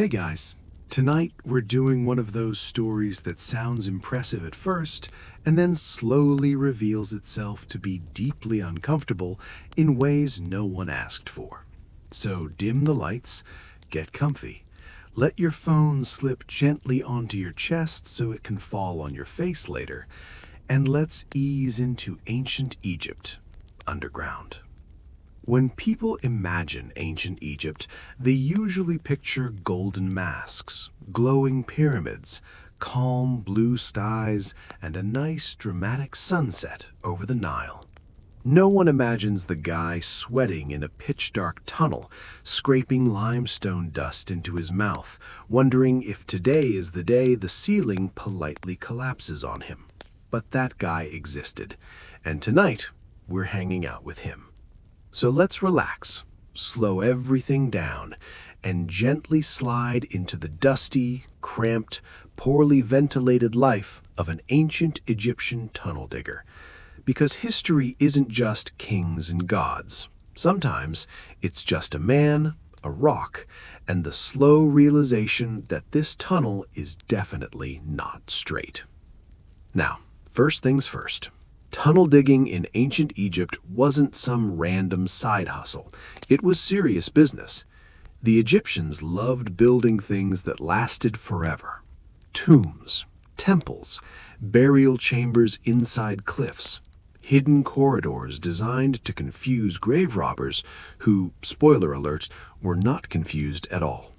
Hey guys, tonight we're doing one of those stories that sounds impressive at first and then slowly reveals itself to be deeply uncomfortable in ways no one asked for. So dim the lights, get comfy, let your phone slip gently onto your chest so it can fall on your face later, and let's ease into ancient Egypt, underground. When people imagine ancient Egypt, they usually picture golden masks, glowing pyramids, calm blue skies, and a nice dramatic sunset over the Nile. No one imagines the guy sweating in a pitch-dark tunnel, scraping limestone dust into his mouth, wondering if today is the day the ceiling politely collapses on him. But that guy existed, and tonight we're hanging out with him. So let's relax, slow everything down, and gently slide into the dusty, cramped, poorly ventilated life of an ancient Egyptian tunnel digger. Because history isn't just kings and gods. Sometimes it's just a man, a rock, and the slow realization that this tunnel is definitely not straight. Now, first things first. Tunnel digging in ancient Egypt wasn't some random side hustle. It was serious business. The Egyptians loved building things that lasted forever. Tombs, temples, burial chambers inside cliffs, hidden corridors designed to confuse grave robbers who, spoiler alert, were not confused at all.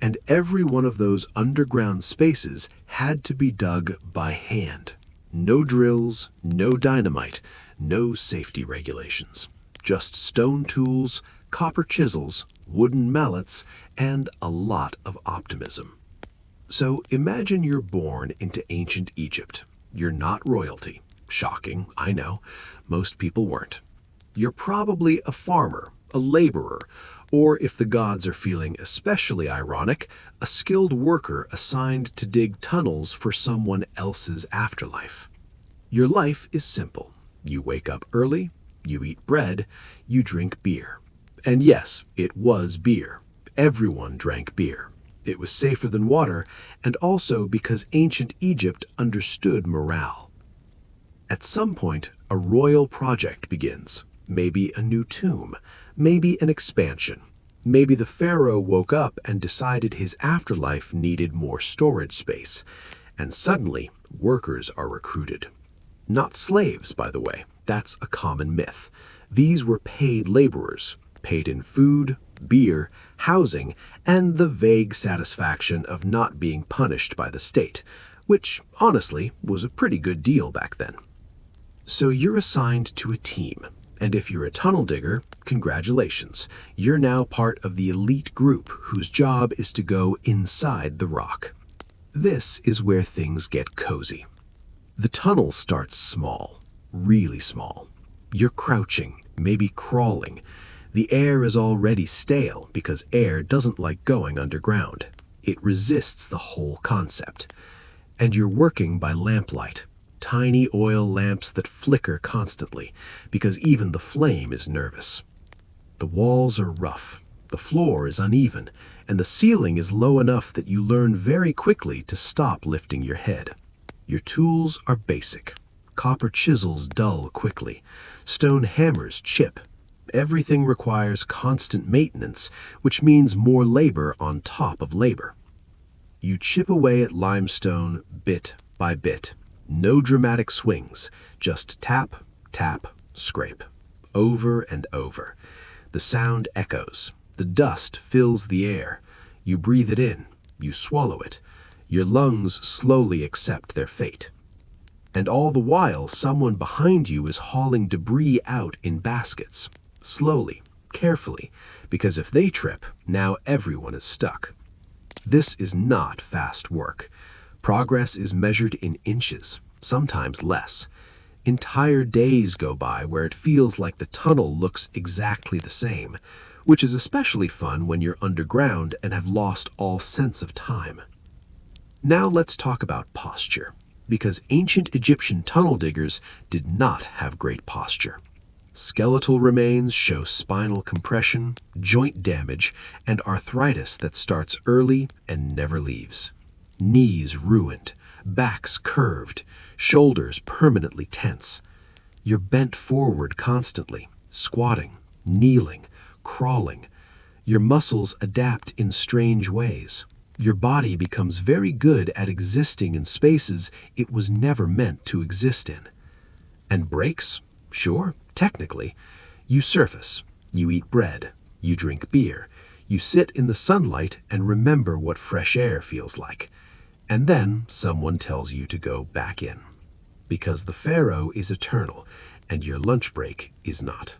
And every one of those underground spaces had to be dug by hand. No drills, no dynamite, no safety regulations. Just stone tools, copper chisels, wooden mallets, and a lot of optimism. So imagine you're born into ancient Egypt. You're not royalty. Shocking, I know. Most people weren't. You're probably a farmer, a laborer, or if the gods are feeling especially ironic, a skilled worker assigned to dig tunnels for someone else's afterlife. Your life is simple. You wake up early, you eat bread, you drink beer. And yes, it was beer. Everyone drank beer. It was safer than water, and also because ancient Egypt understood morale. At some point, a royal project begins. Maybe a new tomb, maybe an expansion. Maybe the pharaoh woke up and decided his afterlife needed more storage space. And suddenly, workers are recruited. Not slaves, by the way. That's a common myth. These were paid laborers, paid in food, beer, housing, and the vague satisfaction of not being punished by the state, which, honestly, was a pretty good deal back then. So you're assigned to a team. And if you're a tunnel digger, congratulations. You're now part of the elite group whose job is to go inside the rock. This is where things get cozy. The tunnel starts small, really small. You're crouching, maybe crawling. The air is already stale because air doesn't like going underground. It resists the whole concept. And you're working by lamplight. Tiny oil lamps that flicker constantly, because even the flame is nervous. The walls are rough, the floor is uneven, and the ceiling is low enough that you learn very quickly to stop lifting your head. Your tools are basic. Copper chisels dull quickly. Stone hammers chip. Everything requires constant maintenance, which means more labor on top of labor. You chip away at limestone bit by bit. No dramatic swings, just tap, tap, scrape, over and over. The sound echoes. The dust fills the air. You breathe it in. You swallow it. Your lungs slowly accept their fate. And all the while, someone behind you is hauling debris out in baskets. Slowly, carefully, because if they trip, now everyone is stuck. This is not fast work. Progress is measured in inches, sometimes less. Entire days go by where it feels like the tunnel looks exactly the same, which is especially fun when you're underground and have lost all sense of time. Now let's talk about posture, because ancient Egyptian tunnel diggers did not have great posture. Skeletal remains show spinal compression, joint damage, and arthritis that starts early and never leaves. Knees ruined, backs curved, shoulders permanently tense. You're bent forward constantly, squatting, kneeling, crawling. Your muscles adapt in strange ways. Your body becomes very good at existing in spaces it was never meant to exist in. And breaks? Sure, technically. You surface, you eat bread, you drink beer, you sit in the sunlight and remember what fresh air feels like. And then someone tells you to go back in. Because the pharaoh is eternal and your lunch break is not.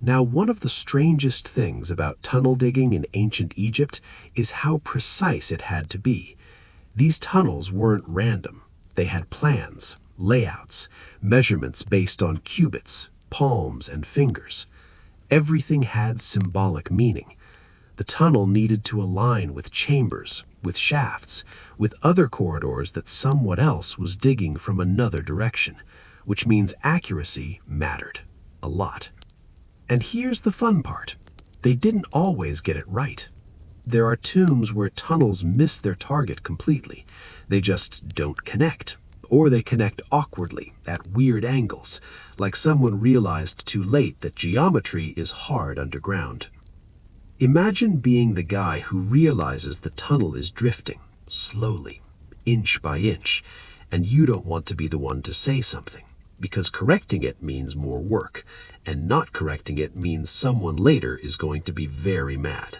Now, one of the strangest things about tunnel digging in ancient Egypt is how precise it had to be. These tunnels weren't random. They had plans, layouts, measurements based on cubits, palms, and fingers. Everything had symbolic meaning. The tunnel needed to align with chambers, with shafts, with other corridors that someone else was digging from another direction, which means accuracy mattered a lot. And here's the fun part. They didn't always get it right. There are tombs where tunnels miss their target completely. They just don't connect, or they connect awkwardly at weird angles, like someone realized too late that geometry is hard underground. Imagine being the guy who realizes the tunnel is drifting, slowly, inch by inch, and you don't want to be the one to say something, because correcting it means more work, and not correcting it means someone later is going to be very mad.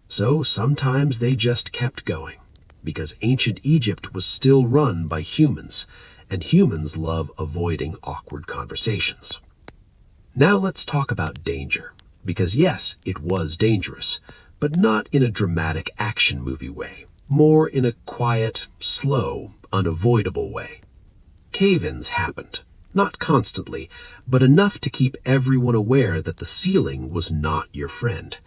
So sometimes they just kept going, because ancient Egypt was still run by humans, and humans love avoiding awkward conversations. Now let's talk about danger, because yes, it was dangerous, but not in a dramatic action movie way, more in a quiet, slow, unavoidable way. Cave-ins happened. Not constantly, but enough to keep everyone aware that the ceiling was not your friend.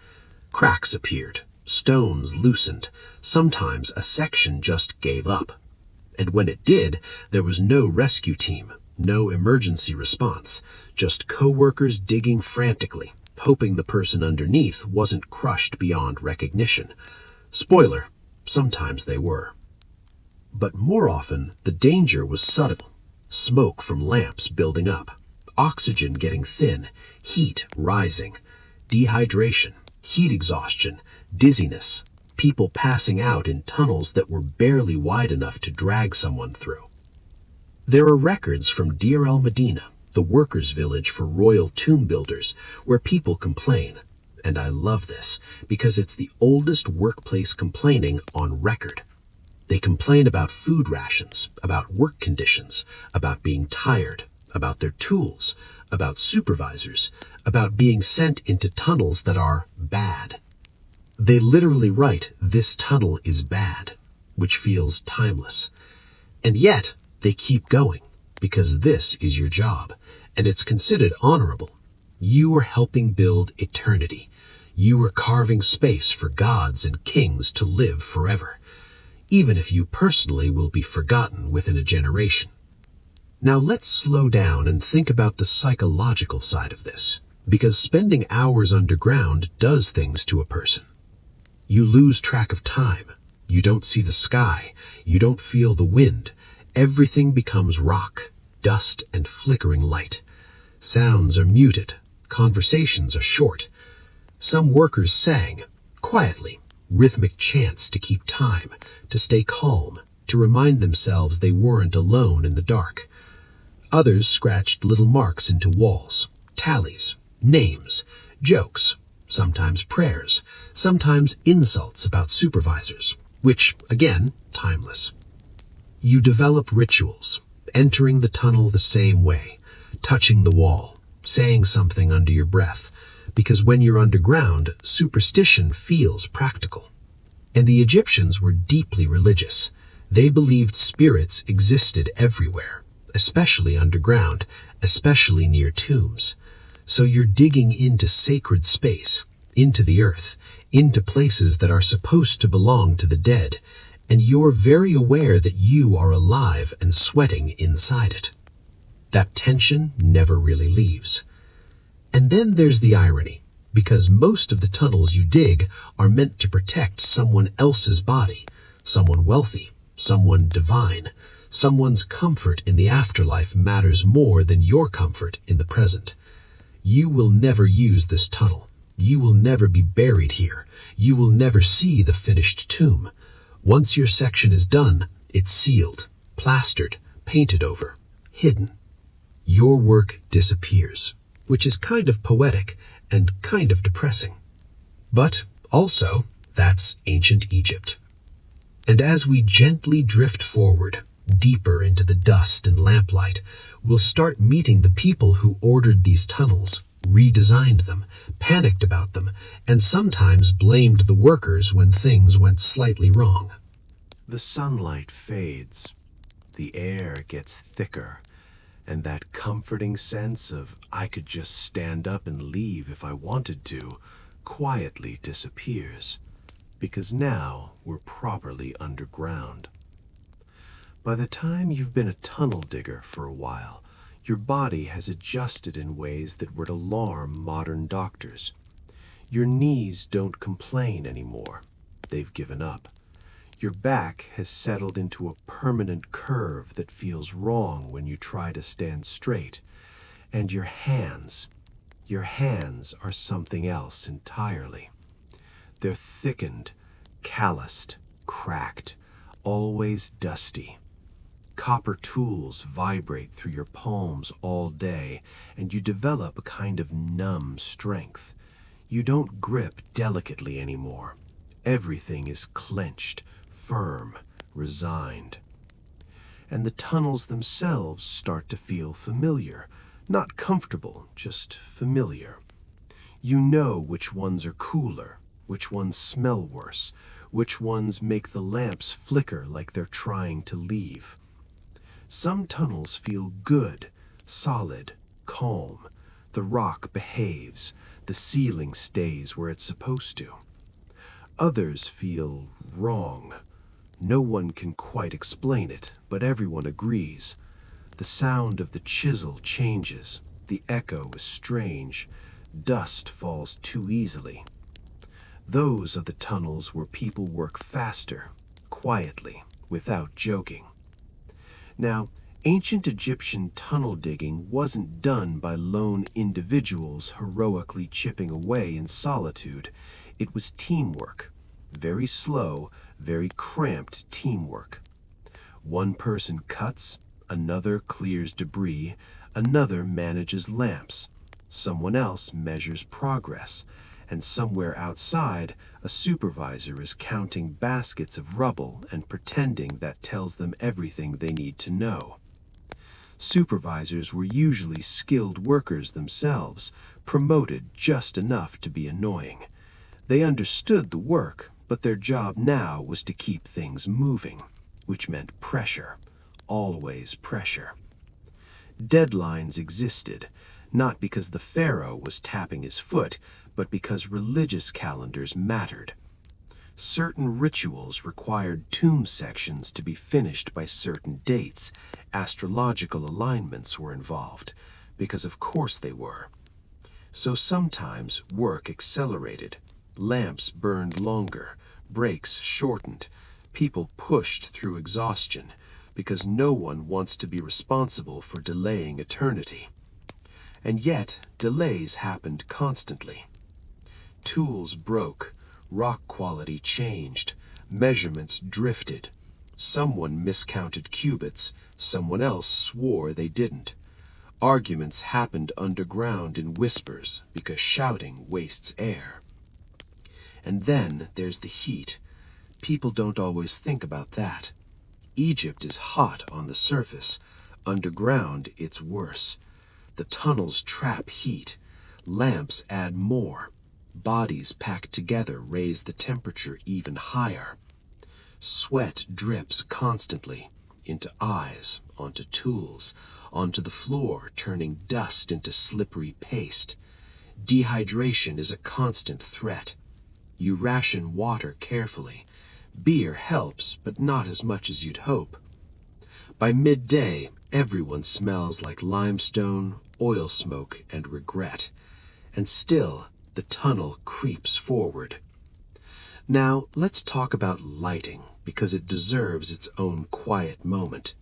Cracks appeared, stones loosened, sometimes a section just gave up. And when it did, there was no rescue team, no emergency response, just co-workers digging frantically, hoping the person underneath wasn't crushed beyond recognition. Spoiler, sometimes they were. But more often, the danger was subtle. Smoke from lamps building up, oxygen getting thin, heat rising, dehydration, heat exhaustion, dizziness, people passing out in tunnels that were barely wide enough to drag someone through. There are records from el-Medina, the workers' village for royal tomb builders, where people complain. And I love this because it's the oldest workplace complaining on record. They complain about food rations, about work conditions, about being tired, about their tools, about supervisors, about being sent into tunnels that are bad. They literally write, "This tunnel is bad," which feels timeless. And yet, they keep going, because this is your job, and it's considered honorable. You are helping build eternity. You are carving space for gods and kings to live forever, even if you personally will be forgotten within a generation. Now let's slow down and think about the psychological side of this, because spending hours underground does things to a person. You lose track of time. You don't see the sky. You don't feel the wind. Everything becomes rock, dust, and flickering light. Sounds are muted. Conversations are short. Some workers sang, quietly, rhythmic chants to keep time, to stay calm, to remind themselves they weren't alone in the dark. Others scratched little marks into walls, tallies, names, jokes, sometimes prayers, sometimes insults about supervisors, which, again, timeless. You develop rituals, entering the tunnel the same way, touching the wall, saying something under your breath, because when you're underground, superstition feels practical. And the Egyptians were deeply religious. They believed spirits existed everywhere, especially underground, especially near tombs. So you're digging into sacred space, into the earth, into places that are supposed to belong to the dead, and you're very aware that you are alive and sweating inside it. That tension never really leaves. And then there's the irony, because most of the tunnels you dig are meant to protect someone else's body, someone wealthy, someone divine. Someone's comfort in the afterlife matters more than your comfort in the present. You will never use this tunnel. You will never be buried here. You will never see the finished tomb. Once your section is done, it's sealed, plastered, painted over, hidden. Your work disappears, which is kind of poetic and kind of depressing. But also, that's ancient Egypt. And as we gently drift forward, deeper into the dust and lamplight, we'll start meeting the people who ordered these tunnels, redesigned them, panicked about them, and sometimes blamed the workers when things went slightly wrong. The sunlight fades, the air gets thicker, and that comforting sense of I could just stand up and leave if I wanted to quietly disappears, because now we're properly underground. By the time you've been a tunnel digger for a while, your body has adjusted in ways that would alarm modern doctors. Your knees don't complain anymore. They've given up. Your back has settled into a permanent curve that feels wrong when you try to stand straight. And your hands are something else entirely. They're thickened, calloused, cracked, always dusty. Copper tools vibrate through your palms all day, and you develop a kind of numb strength. You don't grip delicately anymore. Everything is clenched, firm, resigned. And the tunnels themselves start to feel familiar. Not comfortable, just familiar. You know which ones are cooler, which ones smell worse, which ones make the lamps flicker like they're trying to leave. Some tunnels feel good, solid, calm. The rock behaves, the ceiling stays where it's supposed to. Others feel wrong. No one can quite explain it, but everyone agrees. The sound of the chisel changes, the echo is strange, dust falls too easily. Those are the tunnels where people work faster, quietly, without joking. Now, ancient Egyptian tunnel digging wasn't done by lone individuals heroically chipping away in solitude. It was teamwork. Very slow, very cramped teamwork. One person cuts, another clears debris, another manages lamps. Someone else measures progress, and somewhere outside, a supervisor is counting baskets of rubble and pretending that tells them everything they need to know. Supervisors were usually skilled workers themselves, promoted just enough to be annoying. They understood the work, but their job now was to keep things moving, which meant pressure, always pressure. Deadlines existed, not because the pharaoh was tapping his foot, but because religious calendars mattered. Certain rituals required tomb sections to be finished by certain dates. Astrological alignments were involved, because of course they were. So sometimes work accelerated. Lamps burned longer, breaks shortened, people pushed through exhaustion, because no one wants to be responsible for delaying eternity. And yet, delays happened constantly. Tools broke, rock quality changed, measurements drifted. Someone miscounted cubits, someone else swore they didn't. Arguments happened underground in whispers because shouting wastes air. And then there's the heat. People don't always think about that. Egypt is hot on the surface. Underground, it's worse. The tunnels trap heat. Lamps add more. Bodies packed together raise the temperature even higher. Sweat drips constantly into eyes, onto tools, onto the floor, turning dust into slippery paste. Dehydration is a constant threat. You ration water carefully. Beer helps, but not as much as you'd hope. By midday, everyone smells like limestone, oil smoke, and regret. and still the tunnel creeps forward. Now let's talk about lighting, because it deserves its own quiet moment.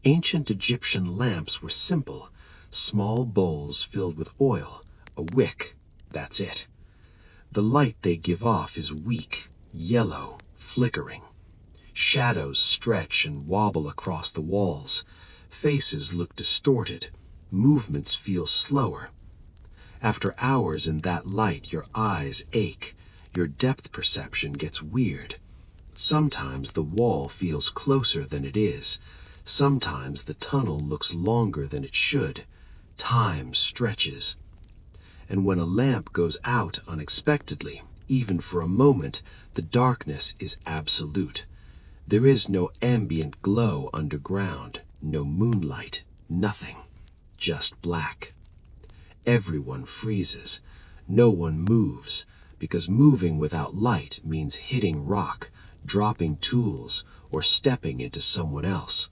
Ancient Egyptian lamps were simple, small bowls filled with oil, a wick, that's it. The light they give off is weak, yellow, flickering. Shadows stretch and wobble across the walls. Faces look distorted. Movements feel slower. After hours in that light, your eyes ache. Your depth perception gets weird. Sometimes the wall feels closer than it is. Sometimes the tunnel looks longer than it should. Time stretches. And when a lamp goes out unexpectedly, even for a moment, the darkness is absolute. There is no ambient glow underground, no moonlight, nothing, just black. Everyone freezes. No one moves, because moving without light means hitting rock, dropping tools, or stepping into someone else.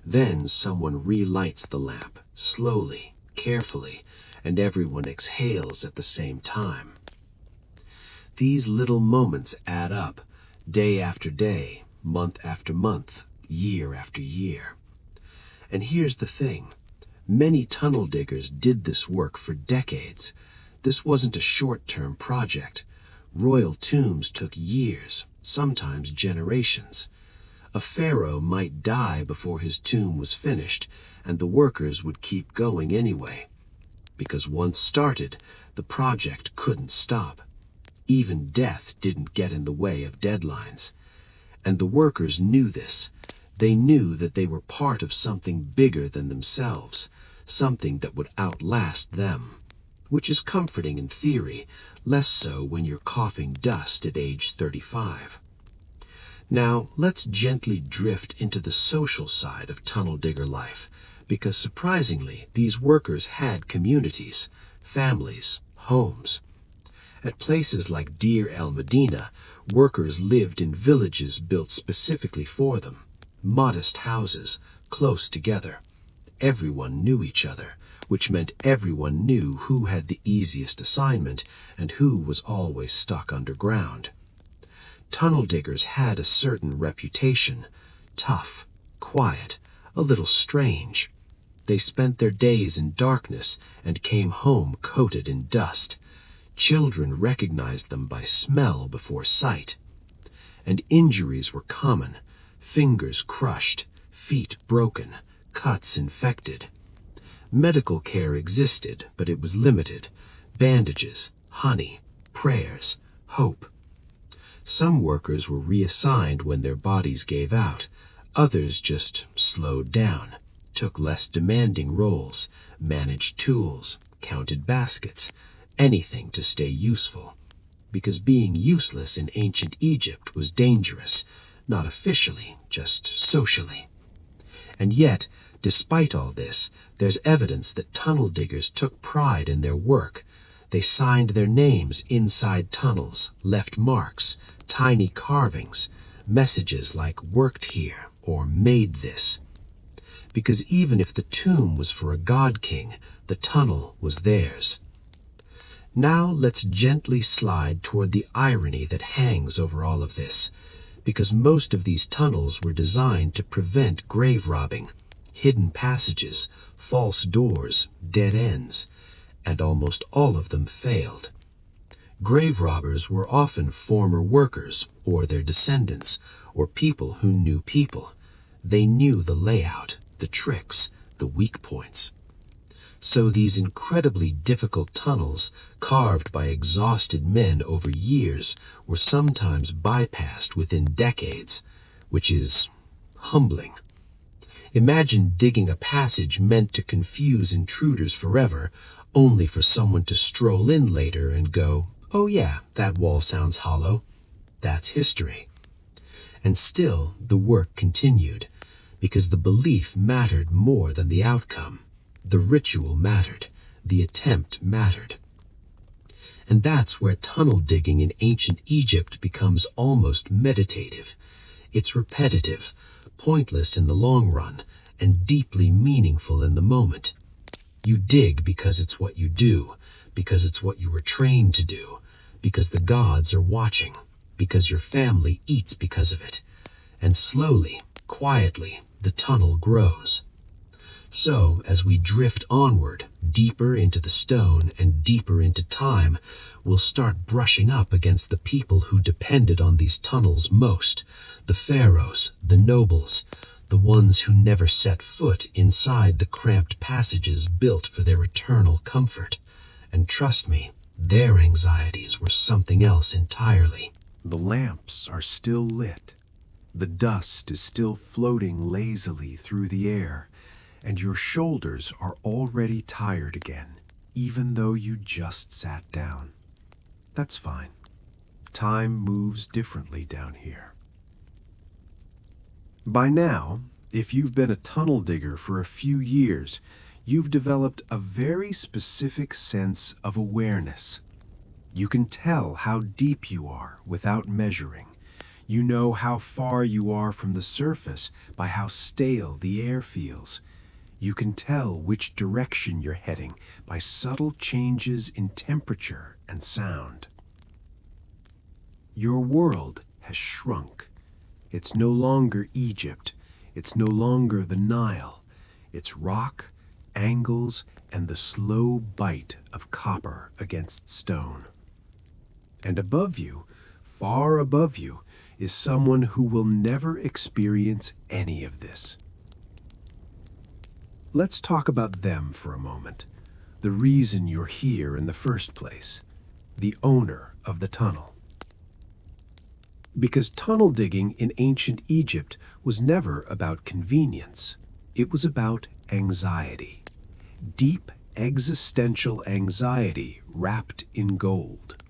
Then someone relights the lamp, slowly, carefully, and everyone exhales at the same time. These little moments add up, day after day, month after month, year after year. And here's the thing. Many tunnel diggers did this work for decades. This wasn't a short-term project. Royal tombs took years, sometimes generations. A pharaoh might die before his tomb was finished, and the workers would keep going anyway. Because once started, the project couldn't stop. Even death didn't get in the way of deadlines. And the workers knew this. They knew that they were part of something bigger than themselves, something that would outlast them. Which is comforting in theory, less so when you're coughing dust at age 35. Now, let's gently drift into the social side of tunnel digger life, because surprisingly, these workers had communities, families, homes. At places like dear el-Medina, workers lived in villages built specifically for them, modest houses, close together. Everyone knew each other, which meant everyone knew who had the easiest assignment and who was always stuck underground. Tunnel diggers had a certain reputation, tough, quiet, a little strange. They spent their days in darkness and came home coated in dust. Children recognized them by smell before sight. And injuries were common, fingers crushed, feet broken, cuts infected. Medical care existed, but it was limited. Bandages, honey, prayers, hope. Some workers were reassigned when their bodies gave out. Others just slowed down, took less demanding roles, managed tools, counted baskets, anything to stay useful. Because being useless in ancient Egypt was dangerous, not officially, just socially. And yet, despite all this, there's evidence that tunnel diggers took pride in their work. They signed their names inside tunnels, left marks, tiny carvings, messages like "worked here" or "made this." Because even if the tomb was for a god king, the tunnel was theirs. Now let's gently slide toward the irony that hangs over all of this, because most of these tunnels were designed to prevent grave robbing, hidden passages, false doors, dead ends, and almost all of them failed. Grave robbers were often former workers, or their descendants, or people who knew people. They knew the layout, the tricks, the weak points. So these incredibly difficult tunnels, carved by exhausted men over years, were sometimes bypassed within decades, which is humbling. Imagine digging a passage meant to confuse intruders forever, only for someone to stroll in later and go, "Oh yeah, that wall sounds hollow." That's history. And still, the work continued, because the belief mattered more than the outcome. The ritual mattered. The attempt mattered. And that's where tunnel digging in ancient Egypt becomes almost meditative. It's repetitive, pointless in the long run, and deeply meaningful in the moment. You dig because it's what you do, because it's what you were trained to do, because the gods are watching, because your family eats because of it. And slowly, quietly, the tunnel grows. So, as we drift onward, deeper into the stone and deeper into time, we'll start brushing up against the people who depended on these tunnels most, the pharaohs, the nobles, the ones who never set foot inside the cramped passages built for their eternal comfort. And trust me, their anxieties were something else entirely. The lamps are still lit. The dust is still floating lazily through the air, and your shoulders are already tired again, even though you just sat down. That's fine. Time moves differently down here. By now, if you've been a tunnel digger for a few years, you've developed a very specific sense of awareness. You can tell how deep you are without measuring. You know how far you are from the surface by how stale the air feels. You can tell which direction you're heading by subtle changes in temperature and sound. Your world has shrunk. It's no longer Egypt. It's no longer the Nile. It's rock, angles, and the slow bite of copper against stone. And above you, far above you, is someone who will never experience any of this. Let's talk about them for a moment. The reason you're here in the first place. The owner of the tunnel. Because tunnel digging in ancient Egypt was never about convenience. It was about anxiety. Deep existential anxiety wrapped in gold.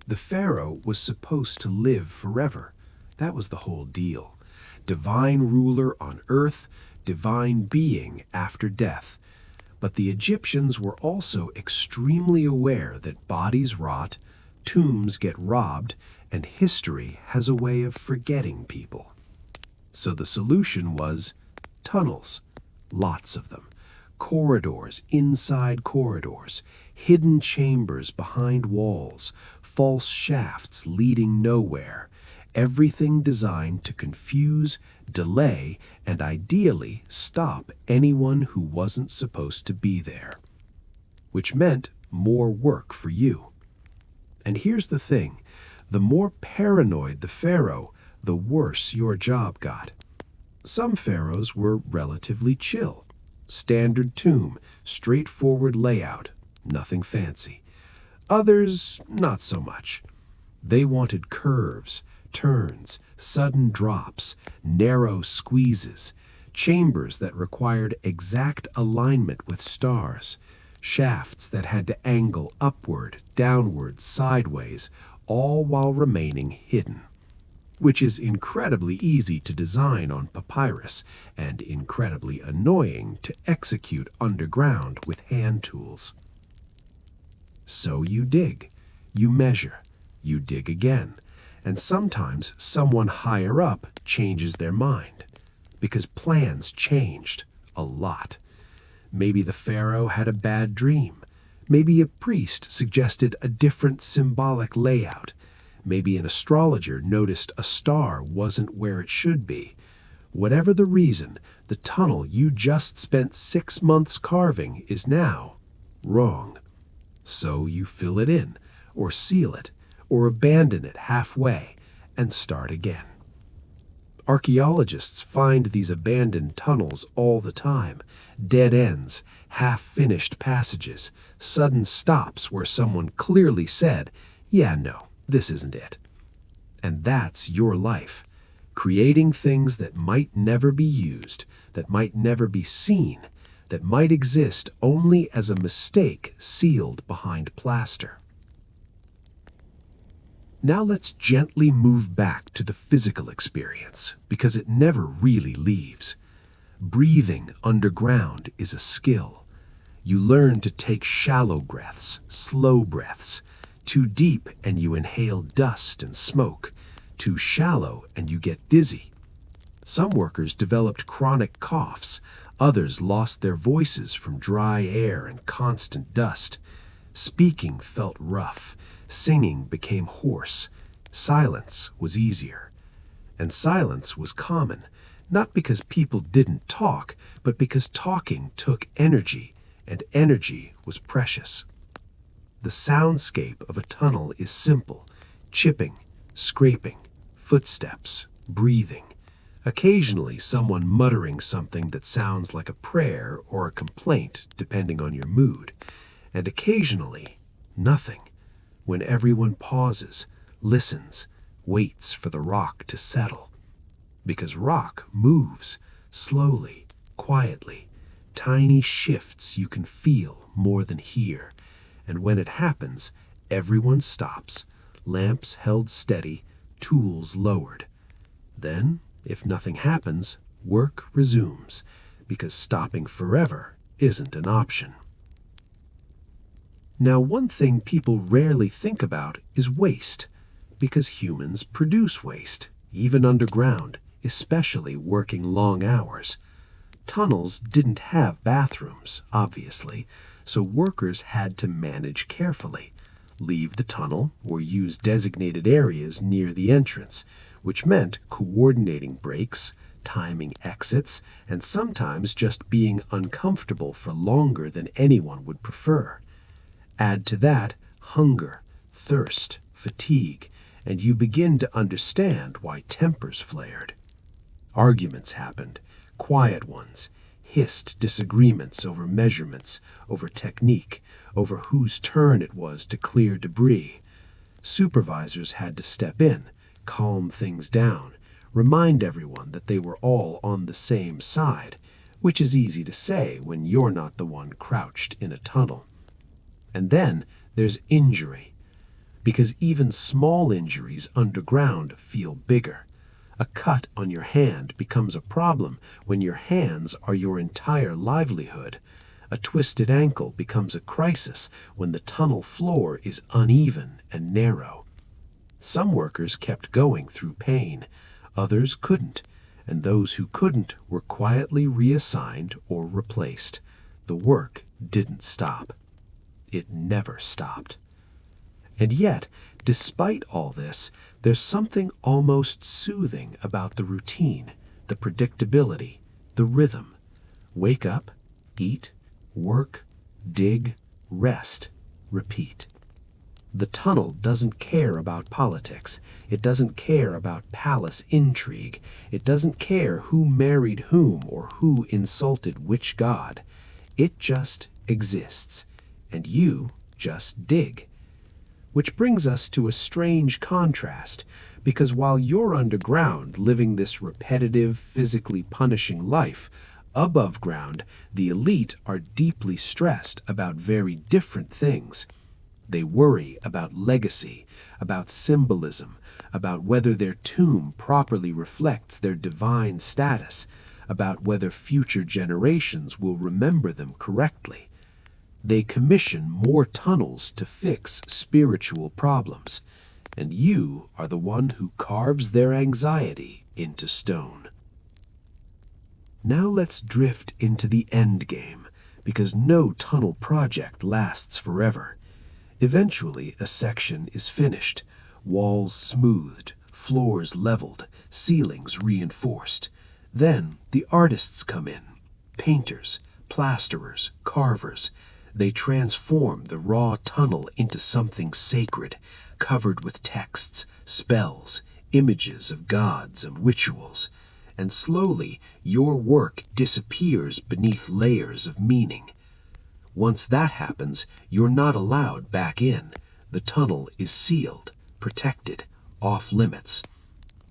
The pharaoh was supposed to live forever. That was the whole deal. Divine ruler on earth, divine being after death. But the Egyptians were also extremely aware that bodies rot, tombs get robbed, and history has a way of forgetting people. So the solution was tunnels, lots of them. Corridors inside corridors, hidden chambers behind walls, false shafts leading nowhere, everything designed to confuse, delay, and ideally stop anyone who wasn't supposed to be there. Which meant more work for you. And here's the thing, the more paranoid the pharaoh, the worse your job got. Some pharaohs were relatively chill. Standard tomb, straightforward layout, nothing fancy. Others, not so much. They wanted curves, turns, sudden drops, narrow squeezes, chambers that required exact alignment with stars, shafts that had to angle upward, downward, sideways, all while remaining hidden. Which is incredibly easy to design on papyrus and incredibly annoying to execute underground with hand tools. So you dig, you measure, you dig again, and sometimes someone higher up changes their mind, because plans changed a lot. Maybe the pharaoh had a bad dream. Maybe a priest suggested a different symbolic layout. Maybe an astrologer noticed a star wasn't where it should be. Whatever the reason, the tunnel you just spent 6 months carving is now wrong. So you fill it in, or seal it, or abandon it halfway, and start again. Archaeologists find these abandoned tunnels all the time. Dead ends, half-finished passages, sudden stops where someone clearly said, "Yeah, no. This isn't it." And that's your life, creating things that might never be used, that might never be seen, that might exist only as a mistake sealed behind plaster. Now let's gently move back to the physical experience, because it never really leaves. Breathing underground is a skill. You learn to take shallow breaths, slow breaths. Too deep and you inhale dust and smoke. Too shallow and you get dizzy. Some workers developed chronic coughs. Others lost their voices from dry air and constant dust. Speaking felt rough. Singing became hoarse. Silence was easier. And silence was common, not because people didn't talk, but because talking took energy, and energy was precious. The soundscape of a tunnel is simple: chipping, scraping, footsteps, breathing. Occasionally someone muttering something that sounds like a prayer or a complaint, depending on your mood. And occasionally, nothing, when everyone pauses, listens, waits for the rock to settle. Because rock moves, slowly, quietly, tiny shifts you can feel more than hear. And when it happens, everyone stops, lamps held steady, tools lowered. Then, if nothing happens, work resumes, because stopping forever isn't an option. Now, one thing people rarely think about is waste, because humans produce waste, even underground, especially working long hours. Tunnels didn't have bathrooms, obviously, so workers had to manage carefully, leave the tunnel or use designated areas near the entrance, which meant coordinating breaks, timing exits, and sometimes just being uncomfortable for longer than anyone would prefer. Add to that hunger, thirst, fatigue, and you begin to understand why tempers flared. Arguments happened, quiet ones, hissed disagreements over measurements, over technique, over whose turn it was to clear debris. Supervisors had to step in, calm things down, remind everyone that they were all on the same side, which is easy to say when you're not the one crouched in a tunnel. And then there's injury, because even small injuries underground feel bigger. A cut on your hand becomes a problem when your hands are your entire livelihood. A twisted ankle becomes a crisis when the tunnel floor is uneven and narrow. Some workers kept going through pain, others couldn't, and those who couldn't were quietly reassigned or replaced. The work didn't stop. It never stopped. And yet, despite all this, there's something almost soothing about the routine, the predictability, the rhythm. Wake up, eat, work, dig, rest, repeat. The tunnel doesn't care about politics. It doesn't care about palace intrigue. It doesn't care who married whom or who insulted which god. It just exists, and you just dig. Which brings us to a strange contrast, because while you're underground living this repetitive, physically punishing life, above ground, the elite are deeply stressed about very different things. They worry about legacy, about symbolism, about whether their tomb properly reflects their divine status, about whether future generations will remember them correctly. They commission more tunnels to fix spiritual problems, and you are the one who carves their anxiety into stone. Now let's drift into the end game, because no tunnel project lasts forever. Eventually, a section is finished, walls smoothed, floors leveled, ceilings reinforced. Then the artists come in, painters, plasterers, carvers. They transform the raw tunnel into something sacred, covered with texts, spells, images of gods and rituals. And slowly, your work disappears beneath layers of meaning. Once that happens, you're not allowed back in. The tunnel is sealed, protected, off limits.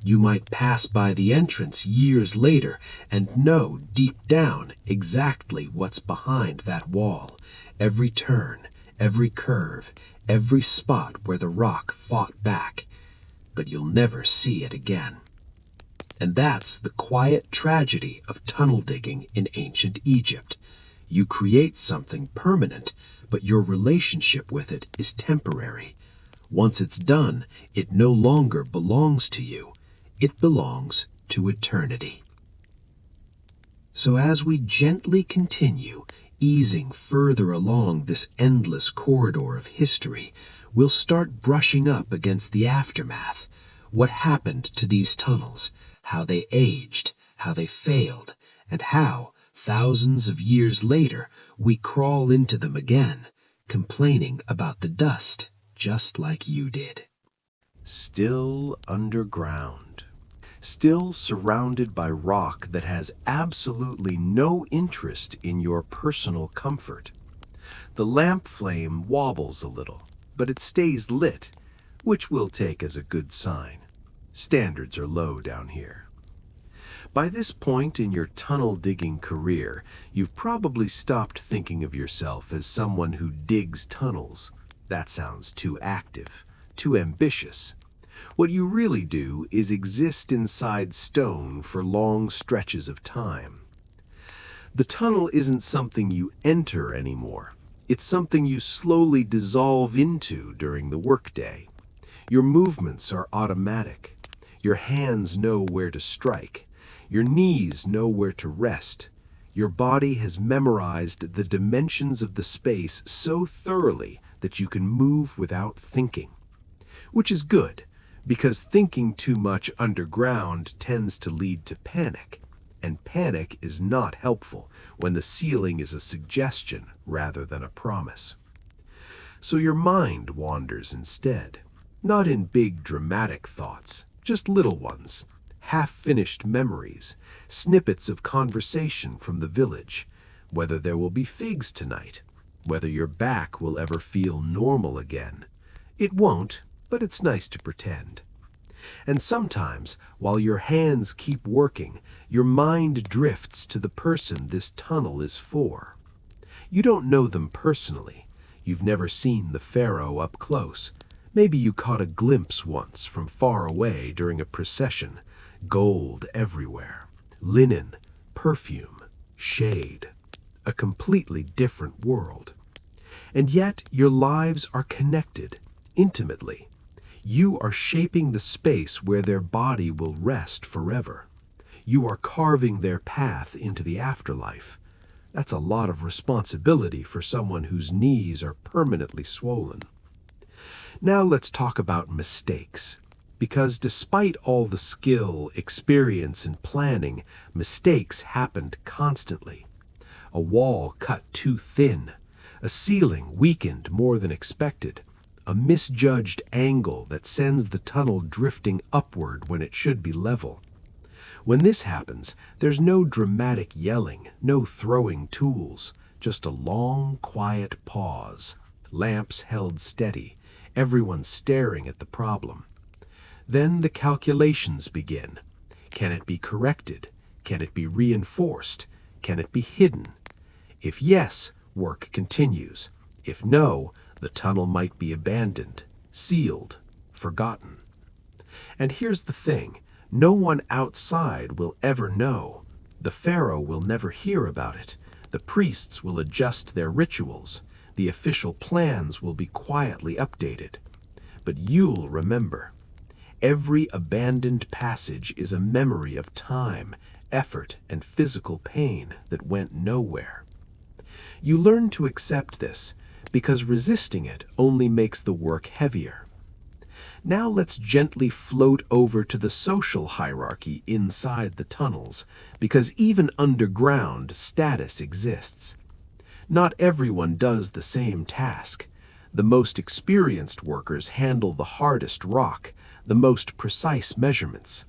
You might pass by the entrance years later and know deep down exactly what's behind that wall. Every turn, every curve, every spot where the rock fought back. But you'll never see it again. And that's the quiet tragedy of tunnel digging in ancient Egypt. You create something permanent, but your relationship with it is temporary. Once it's done, it no longer belongs to you. It belongs to eternity. So as we gently continue, easing further along this endless corridor of history, we'll start brushing up against the aftermath. What happened to these tunnels, how they aged, how they failed, and how, thousands of years later, we crawl into them again, complaining about the dust, just like you did. Still underground. Still surrounded by rock that has absolutely no interest in your personal comfort. The lamp flame wobbles a little, but it stays lit, which we'll take as a good sign. Standards are low down here. By this point in your tunnel-digging career, you've probably stopped thinking of yourself as someone who digs tunnels. That sounds too active, too ambitious. What you really do is exist inside stone for long stretches of time. The tunnel isn't something you enter anymore. It's something you slowly dissolve into during the workday. Your movements are automatic. Your hands know where to strike. Your knees know where to rest. Your body has memorized the dimensions of the space so thoroughly that you can move without thinking. Which is good, because thinking too much underground tends to lead to panic, and panic is not helpful when the ceiling is a suggestion rather than a promise. So your mind wanders instead, not in big dramatic thoughts, just little ones, half-finished memories, snippets of conversation from the village, whether there will be figs tonight, whether your back will ever feel normal again. It won't, but it's nice to pretend. And sometimes, while your hands keep working, your mind drifts to the person this tunnel is for. You don't know them personally. You've never seen the pharaoh up close. Maybe you caught a glimpse once from far away during a procession. Gold everywhere, linen, perfume, shade. A completely different world. And yet your lives are connected, intimately. You are shaping the space where their body will rest forever. You are carving their path into the afterlife. That's a lot of responsibility for someone whose knees are permanently swollen. Now let's talk about mistakes. Because despite all the skill, experience, and planning, mistakes happened constantly. A wall cut too thin. A ceiling weakened more than expected. A misjudged angle that sends the tunnel drifting upward when it should be level. When this happens, there's no dramatic yelling, no throwing tools, just a long, quiet pause, lamps held steady, everyone staring at the problem. Then the calculations begin. Can it be corrected? Can it be reinforced? Can it be hidden? If yes, work continues. If no, the tunnel might be abandoned, sealed, forgotten. And here's the thing, no one outside will ever know. The pharaoh will never hear about it. The priests will adjust their rituals. The official plans will be quietly updated. But you'll remember. Every abandoned passage is a memory of time, effort, and physical pain that went nowhere. You learn to accept this, because resisting it only makes the work heavier. Now let's gently float over to the social hierarchy inside the tunnels, because even underground status exists. Not everyone does the same task. The most experienced workers handle the hardest rock, the most precise measurements.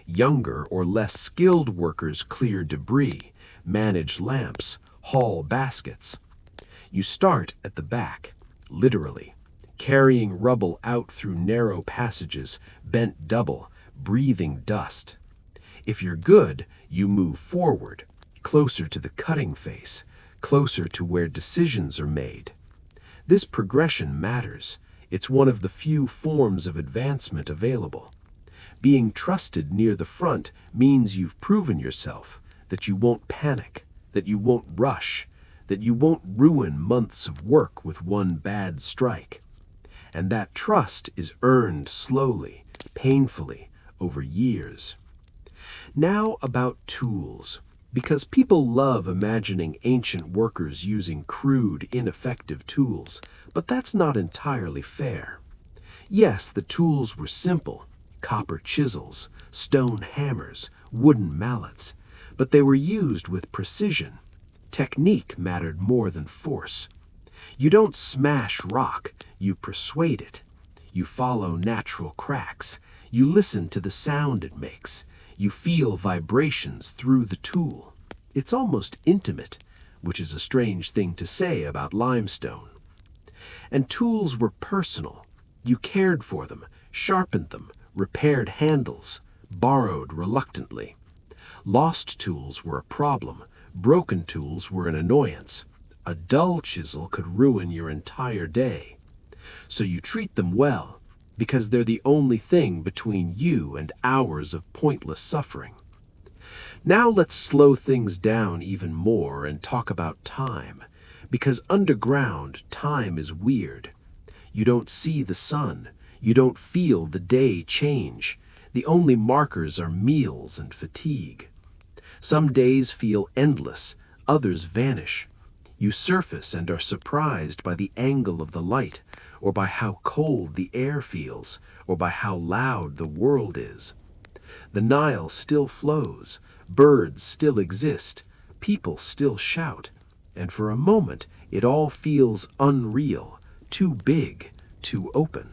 Younger or less skilled workers clear debris, manage lamps, haul baskets. You start at the back, literally, carrying rubble out through narrow passages, bent double, breathing dust. If you're good, you move forward, closer to the cutting face, closer to where decisions are made. This progression matters. It's one of the few forms of advancement available. Being trusted near the front means you've proven yourself, that you won't panic, that you won't rush, that you won't ruin months of work with one bad strike. And that trust is earned slowly, painfully, over years. Now about tools. Because people love imagining ancient workers using crude, ineffective tools, but that's not entirely fair. Yes, the tools were simple, copper chisels, stone hammers, wooden mallets, but they were used with precision. Technique mattered more than force. You don't smash rock, you persuade it. You follow natural cracks. You listen to the sound it makes. You feel vibrations through the tool. It's almost intimate, which is a strange thing to say about limestone. And tools were personal. You cared for them, sharpened them, repaired handles, borrowed reluctantly. Lost tools were a problem. Broken tools were an annoyance. A dull chisel could ruin your entire day. So you treat them well, because they're the only thing between you and hours of pointless suffering. Now let's slow things down even more and talk about time, because underground, time is weird. You don't see the sun. You don't feel the day change. The only markers are meals and fatigue. Some days feel endless, others vanish. You surface and are surprised by the angle of the light, or by how cold the air feels, or by how loud the world is. The Nile still flows, birds still exist, people still shout, and for a moment it all feels unreal, too big, too open.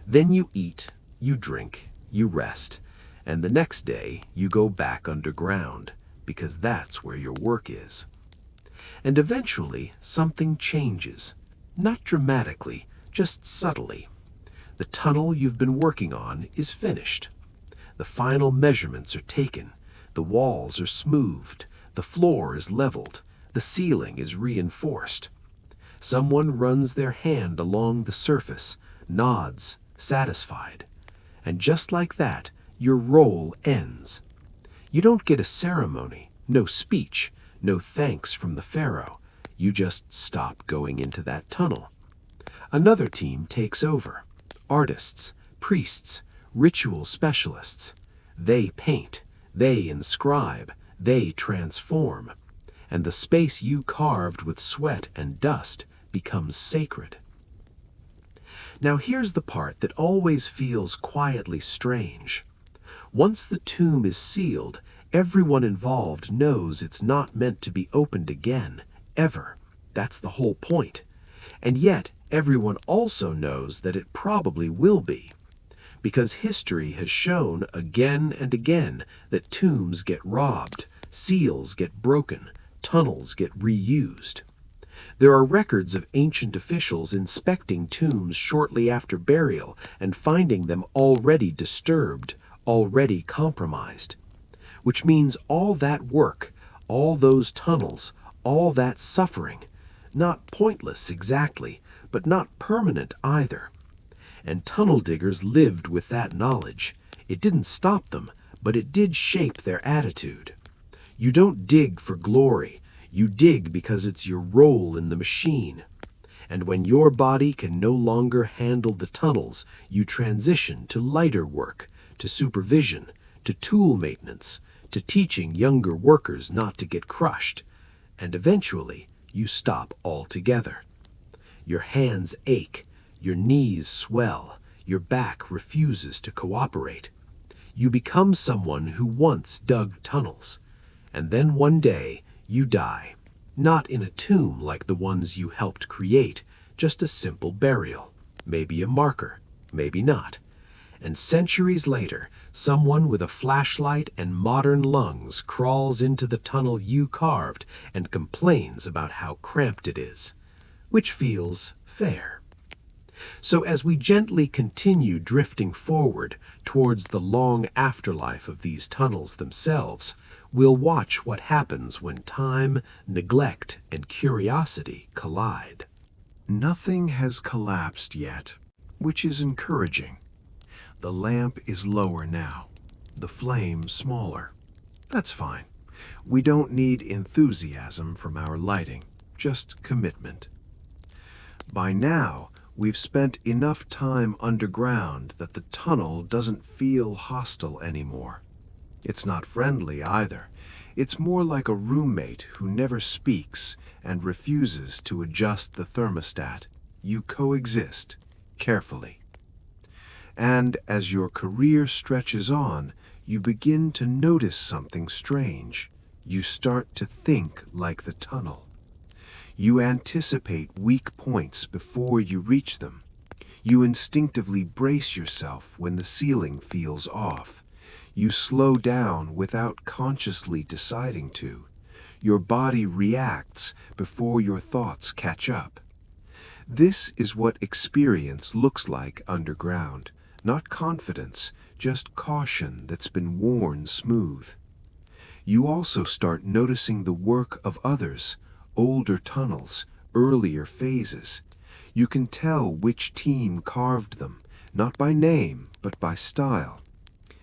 Then you eat, you drink, you rest, and the next day you go back underground, because that's where your work is. And eventually something changes, not dramatically, just subtly. The tunnel you've been working on is finished. The final measurements are taken, the walls are smoothed, the floor is leveled, the ceiling is reinforced. Someone runs their hand along the surface, nods, satisfied. And just like that, your role ends. You don't get a ceremony, no speech, no thanks from the pharaoh. You just stop going into that tunnel. Another team takes over. Artists, priests, ritual specialists. They paint, they inscribe, they transform. And the space you carved with sweat and dust becomes sacred. Now here's the part that always feels quietly strange. Once the tomb is sealed, everyone involved knows it's not meant to be opened again, ever. That's the whole point. And yet, everyone also knows that it probably will be. Because history has shown again and again that tombs get robbed, seals get broken, tunnels get reused. There are records of ancient officials inspecting tombs shortly after burial and finding them already disturbed, already compromised. Which means all that work, all those tunnels, all that suffering, not pointless exactly, but not permanent either. And tunnel diggers lived with that knowledge. It didn't stop them, but it did shape their attitude. You don't dig for glory. You dig because it's your role in the machine. And when your body can no longer handle the tunnels, you transition to lighter work, to supervision, to tool maintenance, to teaching younger workers not to get crushed. And eventually, you stop altogether. Your hands ache, your knees swell, your back refuses to cooperate. You become someone who once dug tunnels. And then one day, you die. Not in a tomb like the ones you helped create, just a simple burial. Maybe a marker, maybe not. And centuries later, someone with a flashlight and modern lungs crawls into the tunnel you carved and complains about how cramped it is, which feels fair. So as we gently continue drifting forward towards the long afterlife of these tunnels themselves, we'll watch what happens when time, neglect, and curiosity collide. Nothing has collapsed yet, which is encouraging. The lamp is lower now, the flame smaller. That's fine. We don't need enthusiasm from our lighting, just commitment. By now, we've spent enough time underground that the tunnel doesn't feel hostile anymore. It's not friendly either. It's more like a roommate who never speaks and refuses to adjust the thermostat. You coexist carefully. And as your career stretches on, you begin to notice something strange. You start to think like the tunnel. You anticipate weak points before you reach them. You instinctively brace yourself when the ceiling feels off. You slow down without consciously deciding to. Your body reacts before your thoughts catch up. This is what experience looks like underground. Not confidence, just caution that's been worn smooth. You also start noticing the work of others, older tunnels, earlier phases. You can tell which team carved them, not by name, but by style.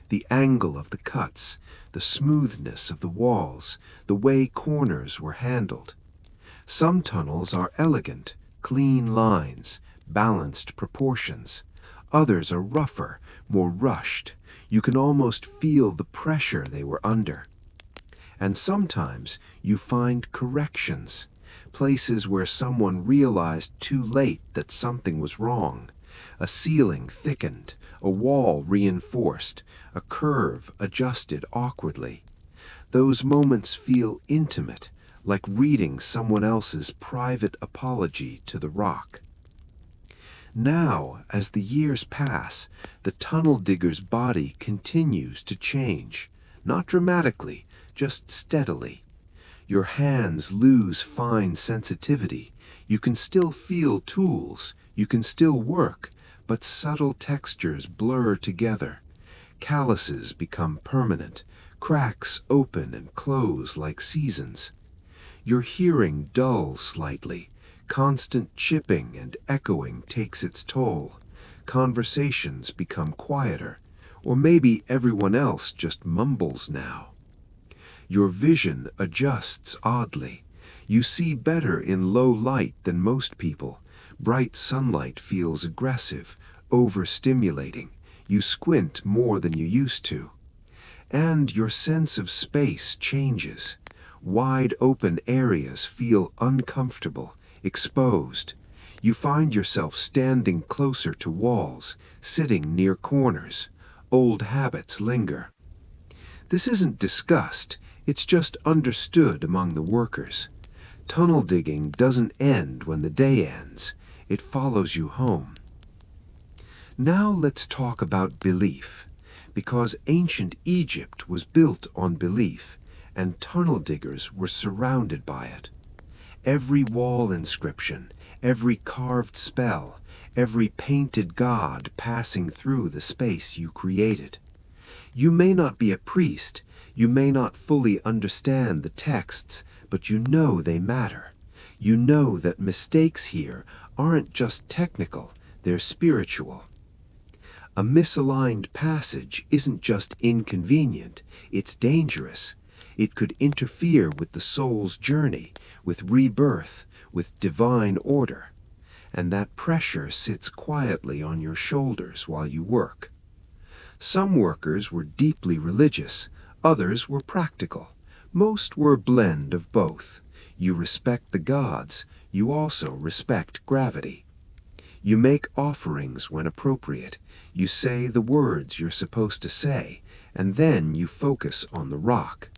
The angle of the cuts, the smoothness of the walls, the way corners were handled. Some tunnels are elegant, clean lines, balanced proportions. Others are rougher, more rushed. You can almost feel the pressure they were under. And sometimes you find corrections, places where someone realized too late that something was wrong. A ceiling thickened, a wall reinforced, a curve adjusted awkwardly. Those moments feel intimate, like reading someone else's private apology to the rock. Now, as the years pass, the tunnel digger's body continues to change, not dramatically, just steadily. Your hands lose fine sensitivity. You can still feel tools, you can still work, but subtle textures blur together. Calluses become permanent, cracks open and close like seasons. Your hearing dulls slightly. Constant chipping and echoing takes its toll. Conversations become quieter, or maybe everyone else just mumbles now. Your vision adjusts oddly. You see better in low light than most people. Bright sunlight feels aggressive, overstimulating. You squint more than you used to. And your sense of space changes. Wide open areas feel uncomfortable, exposed. You find yourself standing closer to walls, sitting near corners. Old habits linger. This isn't discussed, it's just understood among the workers. Tunnel digging doesn't end when the day ends, it follows you home. Now let's talk about belief, because ancient Egypt was built on belief, and tunnel diggers were surrounded by it. Every wall inscription, every carved spell, every painted god passing through the space you created. You may not be a priest, you may not fully understand the texts, but you know they matter. You know that mistakes here aren't just technical, they're spiritual. A misaligned passage isn't just inconvenient, it's dangerous. It could interfere with the soul's journey, with rebirth, with divine order. And that pressure sits quietly on your shoulders while you work. Some workers were deeply religious, others were practical. Most were a blend of both. You respect the gods, you also respect gravity. You make offerings when appropriate. You say the words you're supposed to say, and then you focus on the rock.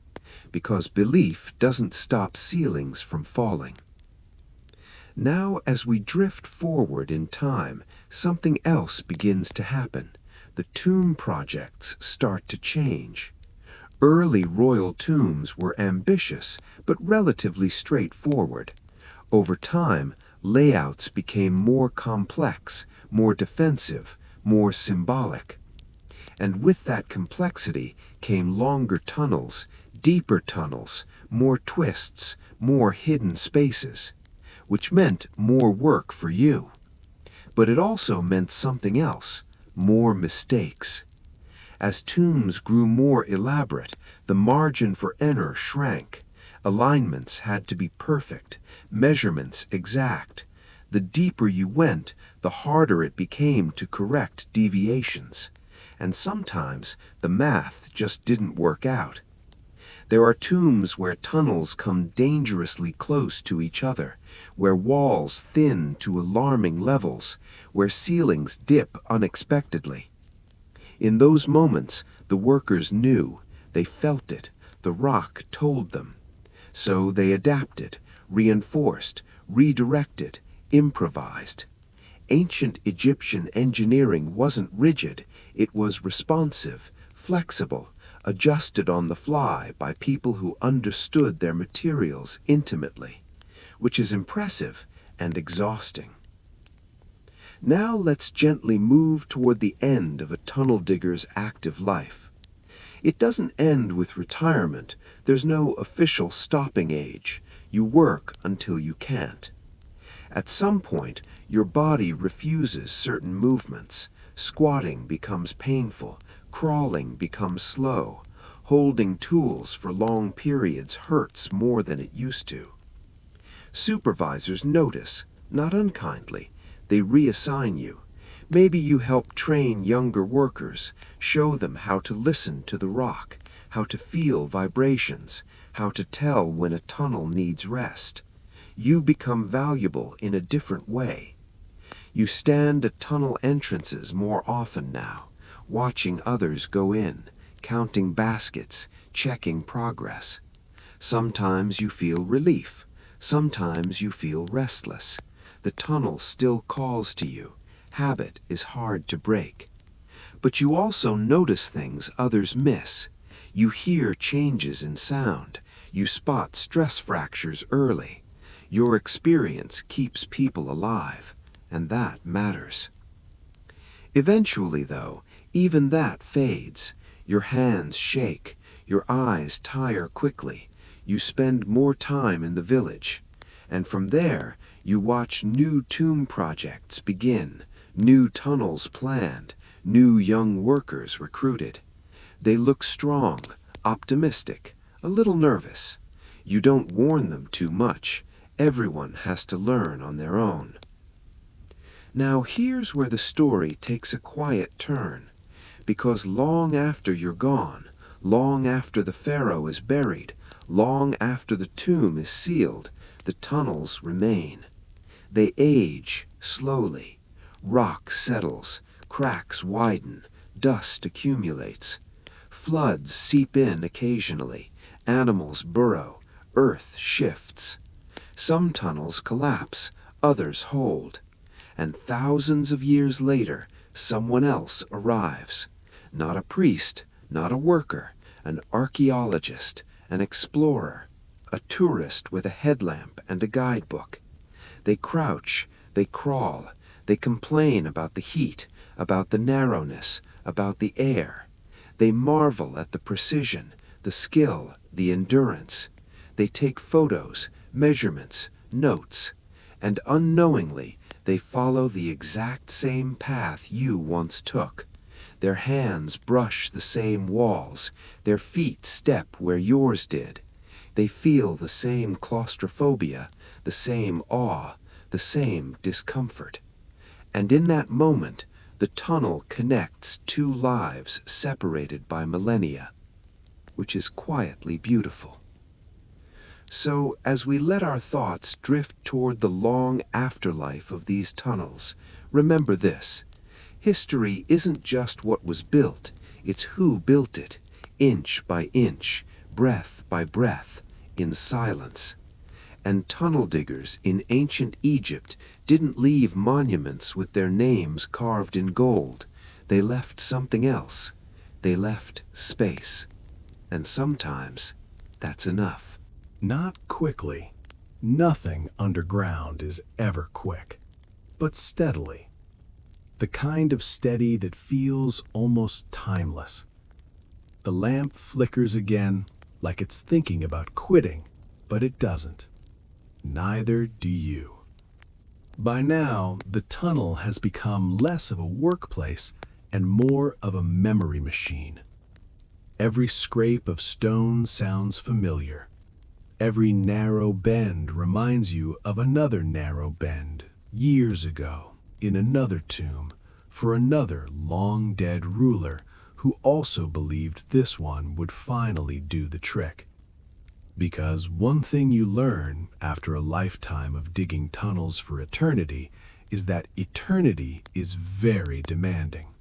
Because belief doesn't stop ceilings from falling. Now, as we drift forward in time, something else begins to happen. The tomb projects start to change. Early royal tombs were ambitious, but relatively straightforward. Over time, layouts became more complex, more defensive, more symbolic. And with that complexity came longer tunnels, deeper tunnels, more twists, more hidden spaces, which meant more work for you. But it also meant something else, more mistakes. As tombs grew more elaborate, the margin for error shrank. Alignments had to be perfect, measurements exact. The deeper you went, the harder it became to correct deviations. and sometimes the math just didn't work out. There are tombs where tunnels come dangerously close to each other, where walls thin to alarming levels, where ceilings dip unexpectedly. In those moments, the workers knew, they felt it, the rock told them. So they adapted, reinforced, redirected, improvised. Ancient Egyptian engineering wasn't rigid, it was responsive, flexible, adjusted on the fly by people who understood their materials intimately, which is impressive and exhausting. Now let's gently move toward the end of a tunnel digger's active life. It doesn't end with retirement. There's no official stopping age. You work until you can't. At some point, your body refuses certain movements. Squatting becomes painful. Crawling becomes slow. Holding tools for long periods hurts more than it used to. Supervisors notice, not unkindly. They reassign you. Maybe you help train younger workers, show them how to listen to the rock, how to feel vibrations, how to tell when a tunnel needs rest. You become valuable in a different way. You stand at tunnel entrances more often now, watching others go in, counting baskets, checking progress. Sometimes you feel relief. Sometimes you feel restless. The tunnel still calls to you. Habit is hard to break. But you also notice things others miss. You hear changes in sound. You spot stress fractures early. Your experience keeps people alive, and that matters. Eventually, though, even that fades. Your hands shake. Your eyes tire quickly. You spend more time in the village. And from there, you watch new tomb projects begin, new tunnels planned, new young workers recruited. They look strong, optimistic, a little nervous. You don't warn them too much. Everyone has to learn on their own. Now here's where the story takes a quiet turn, because long after you're gone, long after the pharaoh is buried, long after the tomb is sealed, the tunnels remain. They age slowly. Rock settles, cracks widen, dust accumulates. Floods seep in occasionally, animals burrow, earth shifts. Some tunnels collapse, others hold. And thousands of years later, someone else arrives. Not a priest, not a worker, an archaeologist, an explorer, a tourist with a headlamp and a guidebook. They crouch, they crawl, they complain about the heat, about the narrowness, about the air. They marvel at the precision, the skill, the endurance. They take photos, measurements, notes, and unknowingly they follow the exact same path you once took. Their hands brush the same walls, their feet step where yours did. They feel the same claustrophobia, the same awe, the same discomfort. And in that moment, the tunnel connects two lives separated by millennia, which is quietly beautiful. So, as we let our thoughts drift toward the long afterlife of these tunnels, remember this: history isn't just what was built, it's who built it, inch by inch, breath by breath, in silence. And tunnel diggers in ancient Egypt didn't leave monuments with their names carved in gold. They left something else. They left space. And sometimes that's enough. Not quickly. Nothing underground is ever quick, but steadily. The kind of steady that feels almost timeless. The lamp flickers again, like it's thinking about quitting, but it doesn't. Neither do you. By now, the tunnel has become less of a workplace and more of a memory machine. Every scrape of stone sounds familiar. Every narrow bend reminds you of another narrow bend, years ago, in another tomb, for another long-dead ruler who also believed this one would finally do the trick. Because one thing you learn after a lifetime of digging tunnels for eternity is that eternity is very demanding.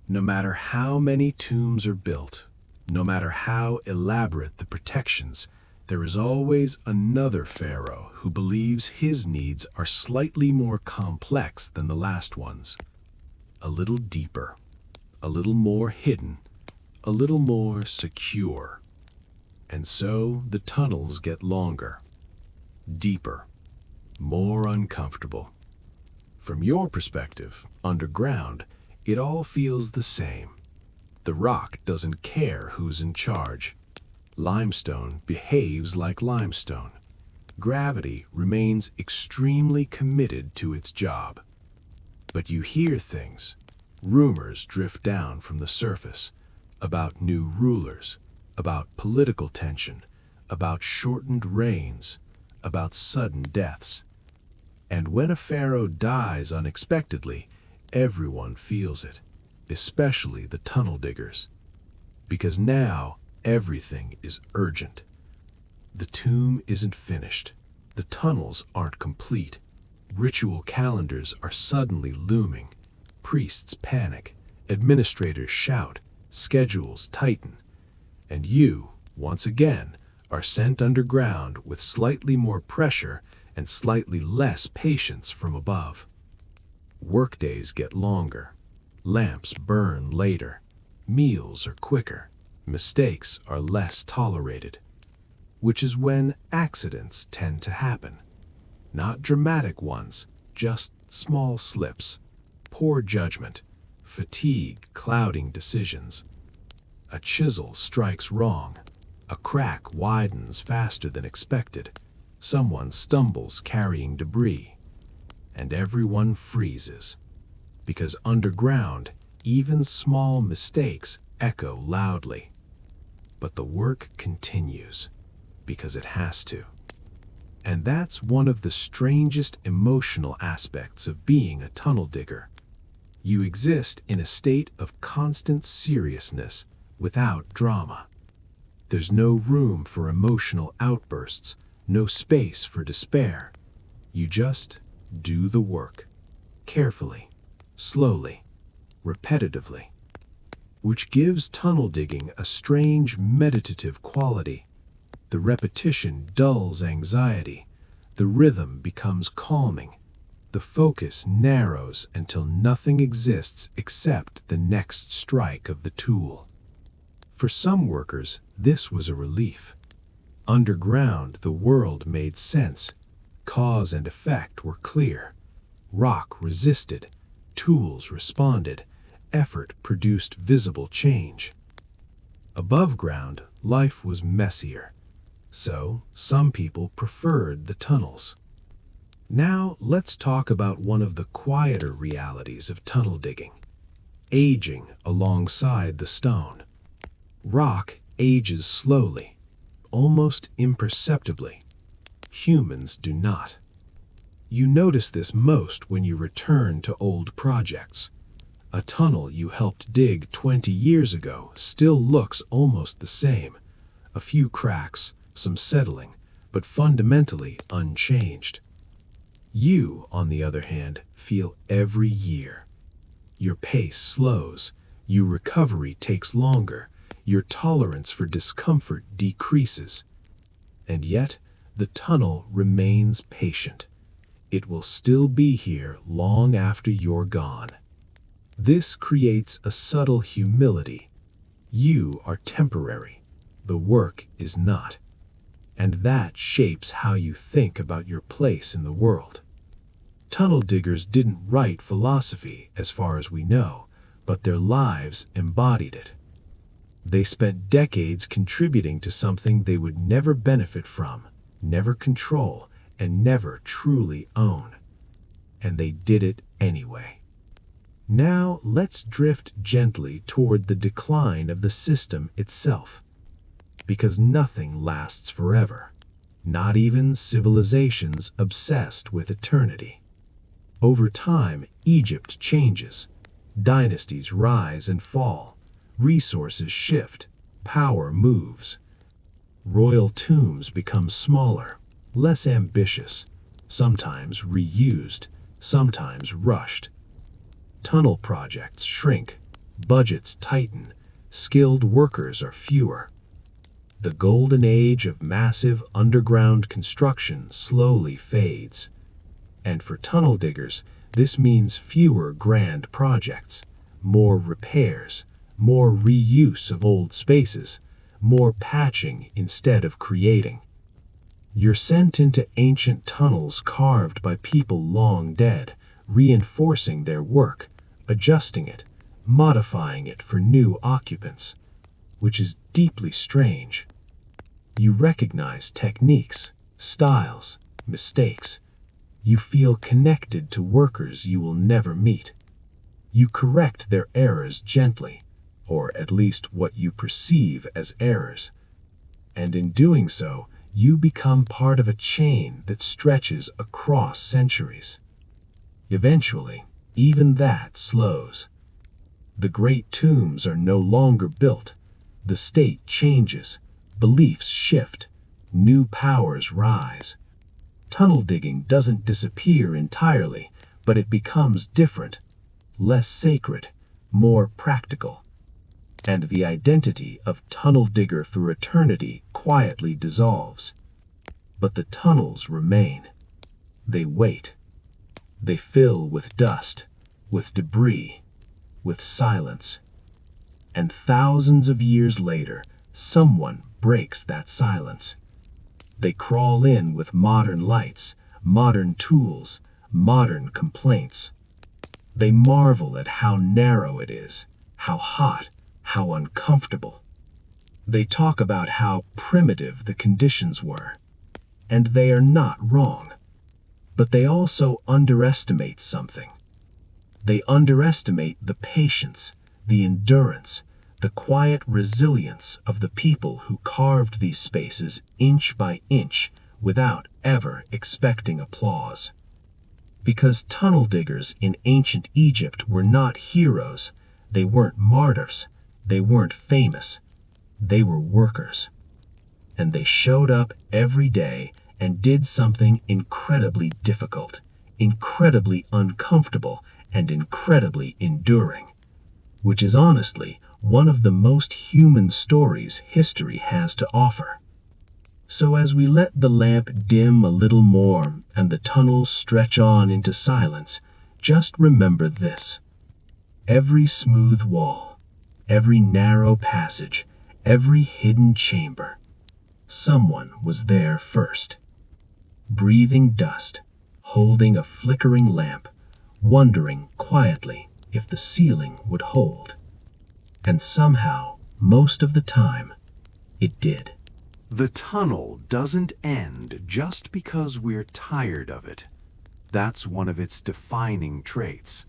No matter how many tombs are built, no matter how elaborate the protections, there is always another pharaoh who believes his needs are slightly more complex than the last ones. A little deeper, a little more hidden, a little more secure. And so the tunnels get longer, deeper, more uncomfortable. From your perspective, underground, it all feels the same. The rock doesn't care who's in charge. Limestone behaves like limestone. Gravity remains extremely committed to its job. But you hear things. Rumors drift down from the surface about new rulers, about political tension, about shortened reigns, about sudden deaths. And when a pharaoh dies unexpectedly, everyone feels it, especially the tunnel diggers. Because now everything is urgent. The tomb isn't finished. The tunnels aren't complete. Ritual calendars are suddenly looming. Priests panic. Administrators shout. Schedules tighten. And you, once again, are sent underground with slightly more pressure and slightly less patience from above. Workdays get longer. Lamps burn later. Meals are quicker. Mistakes are less tolerated. Which is when accidents tend to happen. Not dramatic ones, just small slips. Poor judgment. Fatigue clouding decisions. A chisel strikes wrong. A crack widens faster than expected. Someone stumbles carrying debris. And everyone freezes. Because underground, even small mistakes echo loudly. But the work continues, because it has to. And that's one of the strangest emotional aspects of being a tunnel digger. You exist in a state of constant seriousness without drama. There's no room for emotional outbursts, no space for despair. You just do the work, carefully, slowly, repetitively, which gives tunnel digging a strange meditative quality. The repetition dulls anxiety, the rhythm becomes calming, the focus narrows until nothing exists except the next strike of the tool. For some workers, this was a relief. Underground, the world made sense. Cause and effect were clear. Rock resisted. Tools responded. Effort produced visible change. Above ground, life was messier. So, some people preferred the tunnels. Now, let's talk about one of the quieter realities of tunnel digging. Aging alongside the stone. Rock ages slowly, almost imperceptibly. Humans do not. You notice this most when you return to old projects. A tunnel you helped dig 20 years ago still looks almost the same. A few cracks, some settling, but fundamentally unchanged. You, on the other hand, feel every year. Your pace slows, your recovery takes longer, your tolerance for discomfort decreases. And yet, the tunnel remains patient. It will still be here long after you're gone. This creates a subtle humility. You are temporary. The work is not. And that shapes how you think about your place in the world. Tunnel diggers didn't write philosophy, as far as we know, but their lives embodied it. They spent decades contributing to something they would never benefit from, never control, and never truly own. And they did it anyway. Now let's drift gently toward the decline of the system itself. Because nothing lasts forever, not even civilizations obsessed with eternity. Over time, Egypt changes. Dynasties rise and fall. Resources shift, power moves. Royal tombs become smaller, less ambitious, sometimes reused, sometimes rushed. Tunnel projects shrink, budgets tighten, skilled workers are fewer. The golden age of massive underground construction slowly fades. And for tunnel diggers, this means fewer grand projects, more repairs, more reuse of old spaces, more patching instead of creating. You're sent into ancient tunnels carved by people long dead, reinforcing their work, adjusting it, modifying it for new occupants, which is deeply strange. You recognize techniques, styles, mistakes. You feel connected to workers you will never meet. You correct their errors gently, or at least what you perceive as errors. And in doing so, you become part of a chain that stretches across centuries. Eventually, even that slows. The great tombs are no longer built. The state changes, beliefs shift, new powers rise. Tunnel digging doesn't disappear entirely, but it becomes different, less sacred, more practical. And the identity of tunnel digger through eternity quietly dissolves. But the tunnels remain. They wait. They fill with dust, with debris, with silence. And thousands of years later, someone breaks that silence. They crawl in with modern lights, modern tools, modern complaints. They marvel at how narrow it is, how hot, how uncomfortable. They talk about how primitive the conditions were. And they are not wrong. But they also underestimate something. They underestimate the patience, the endurance, the quiet resilience of the people who carved these spaces inch by inch without ever expecting applause. Because tunnel diggers in ancient Egypt were not heroes, they weren't martyrs, they weren't famous, they were workers. And they showed up every day and did something incredibly difficult, incredibly uncomfortable, and incredibly enduring, which is honestly one of the most human stories history has to offer. So as we let the lamp dim a little more and the tunnels stretch on into silence, just remember this. Every smooth wall, every narrow passage, every hidden chamber, someone was there first. Breathing dust, holding a flickering lamp, wondering quietly if the ceiling would hold. And somehow, most of the time, it did. The tunnel doesn't end just because we're tired of it. That's one of its defining traits.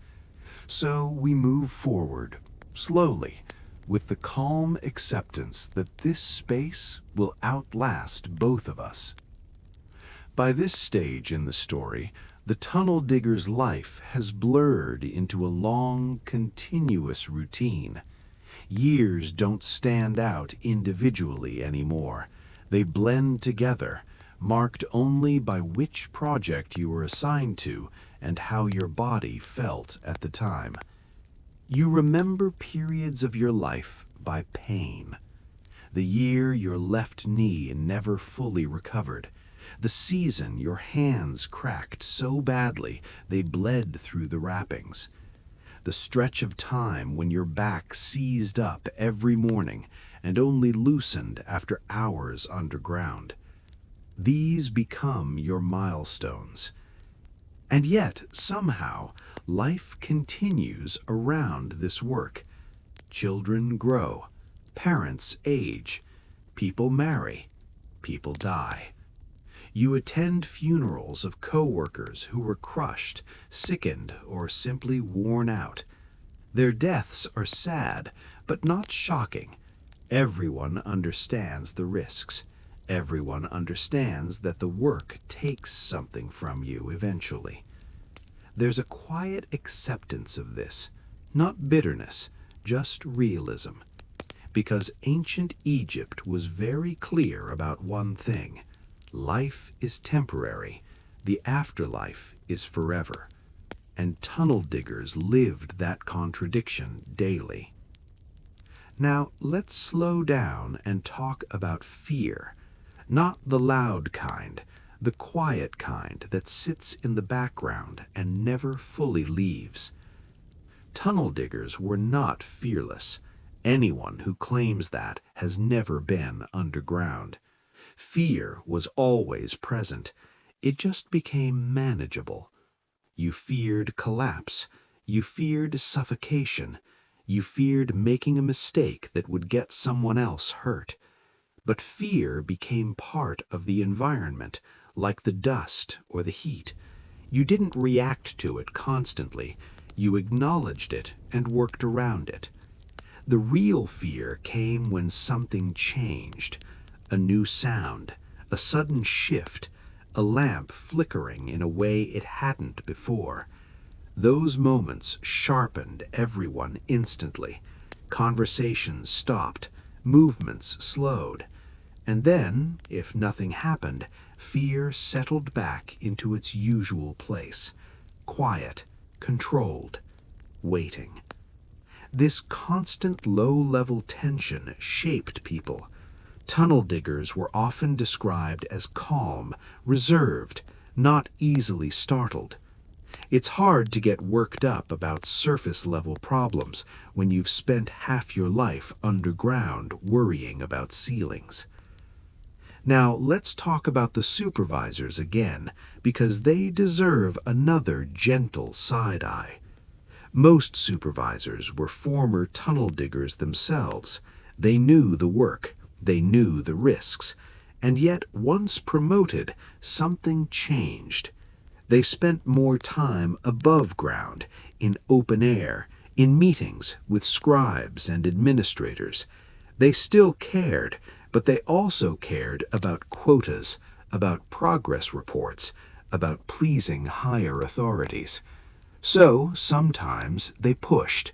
So we move forward, slowly, with the calm acceptance that this space will outlast both of us. By this stage in the story, the tunnel digger's life has blurred into a long, continuous routine. Years don't stand out individually anymore. They blend together, marked only by which project you were assigned to and how your body felt at the time. You remember periods of your life by pain. The year your left knee never fully recovered. The season your hands cracked so badly they bled through the wrappings. The stretch of time when your back seized up every morning and only loosened after hours underground. These become your milestones. And yet, somehow, life continues around this work. Children grow, parents age, people marry, people die. You attend funerals of co-workers who were crushed, sickened, or simply worn out. Their deaths are sad, but not shocking. Everyone understands the risks. Everyone understands that the work takes something from you eventually. There's a quiet acceptance of this, not bitterness, just realism. because ancient Egypt was very clear about one thing: life is temporary, the afterlife is forever. And tunnel diggers lived that contradiction daily. Now let's slow down and talk about fear. Not the loud kind, the quiet kind that sits in the background and never fully leaves. Tunnel diggers were not fearless. Anyone who claims that has never been underground. Fear was always present. It just became manageable. You feared collapse. You feared suffocation. You feared making a mistake that would get someone else hurt. But fear became part of the environment, like the dust or the heat. You didn't react to it constantly. You acknowledged it and worked around it. The real fear came when something changed. A new sound, a sudden shift, a lamp flickering in a way it hadn't before. Those moments sharpened everyone instantly. Conversations stopped, movements slowed. And then, if nothing happened, fear settled back into its usual place. Quiet, controlled, waiting. This constant low-level tension shaped people. Tunnel diggers were often described as calm, reserved, not easily startled. It's hard to get worked up about surface-level problems when you've spent half your life underground worrying about ceilings. Now let's talk about the supervisors again, because they deserve another gentle side-eye. Most supervisors were former tunnel diggers themselves. They knew the work, they knew the risks, and yet once promoted, something changed. They spent more time above ground, in open air, in meetings with scribes and administrators. They still cared, but they also cared about quotas, about progress reports, about pleasing higher authorities. So sometimes they pushed.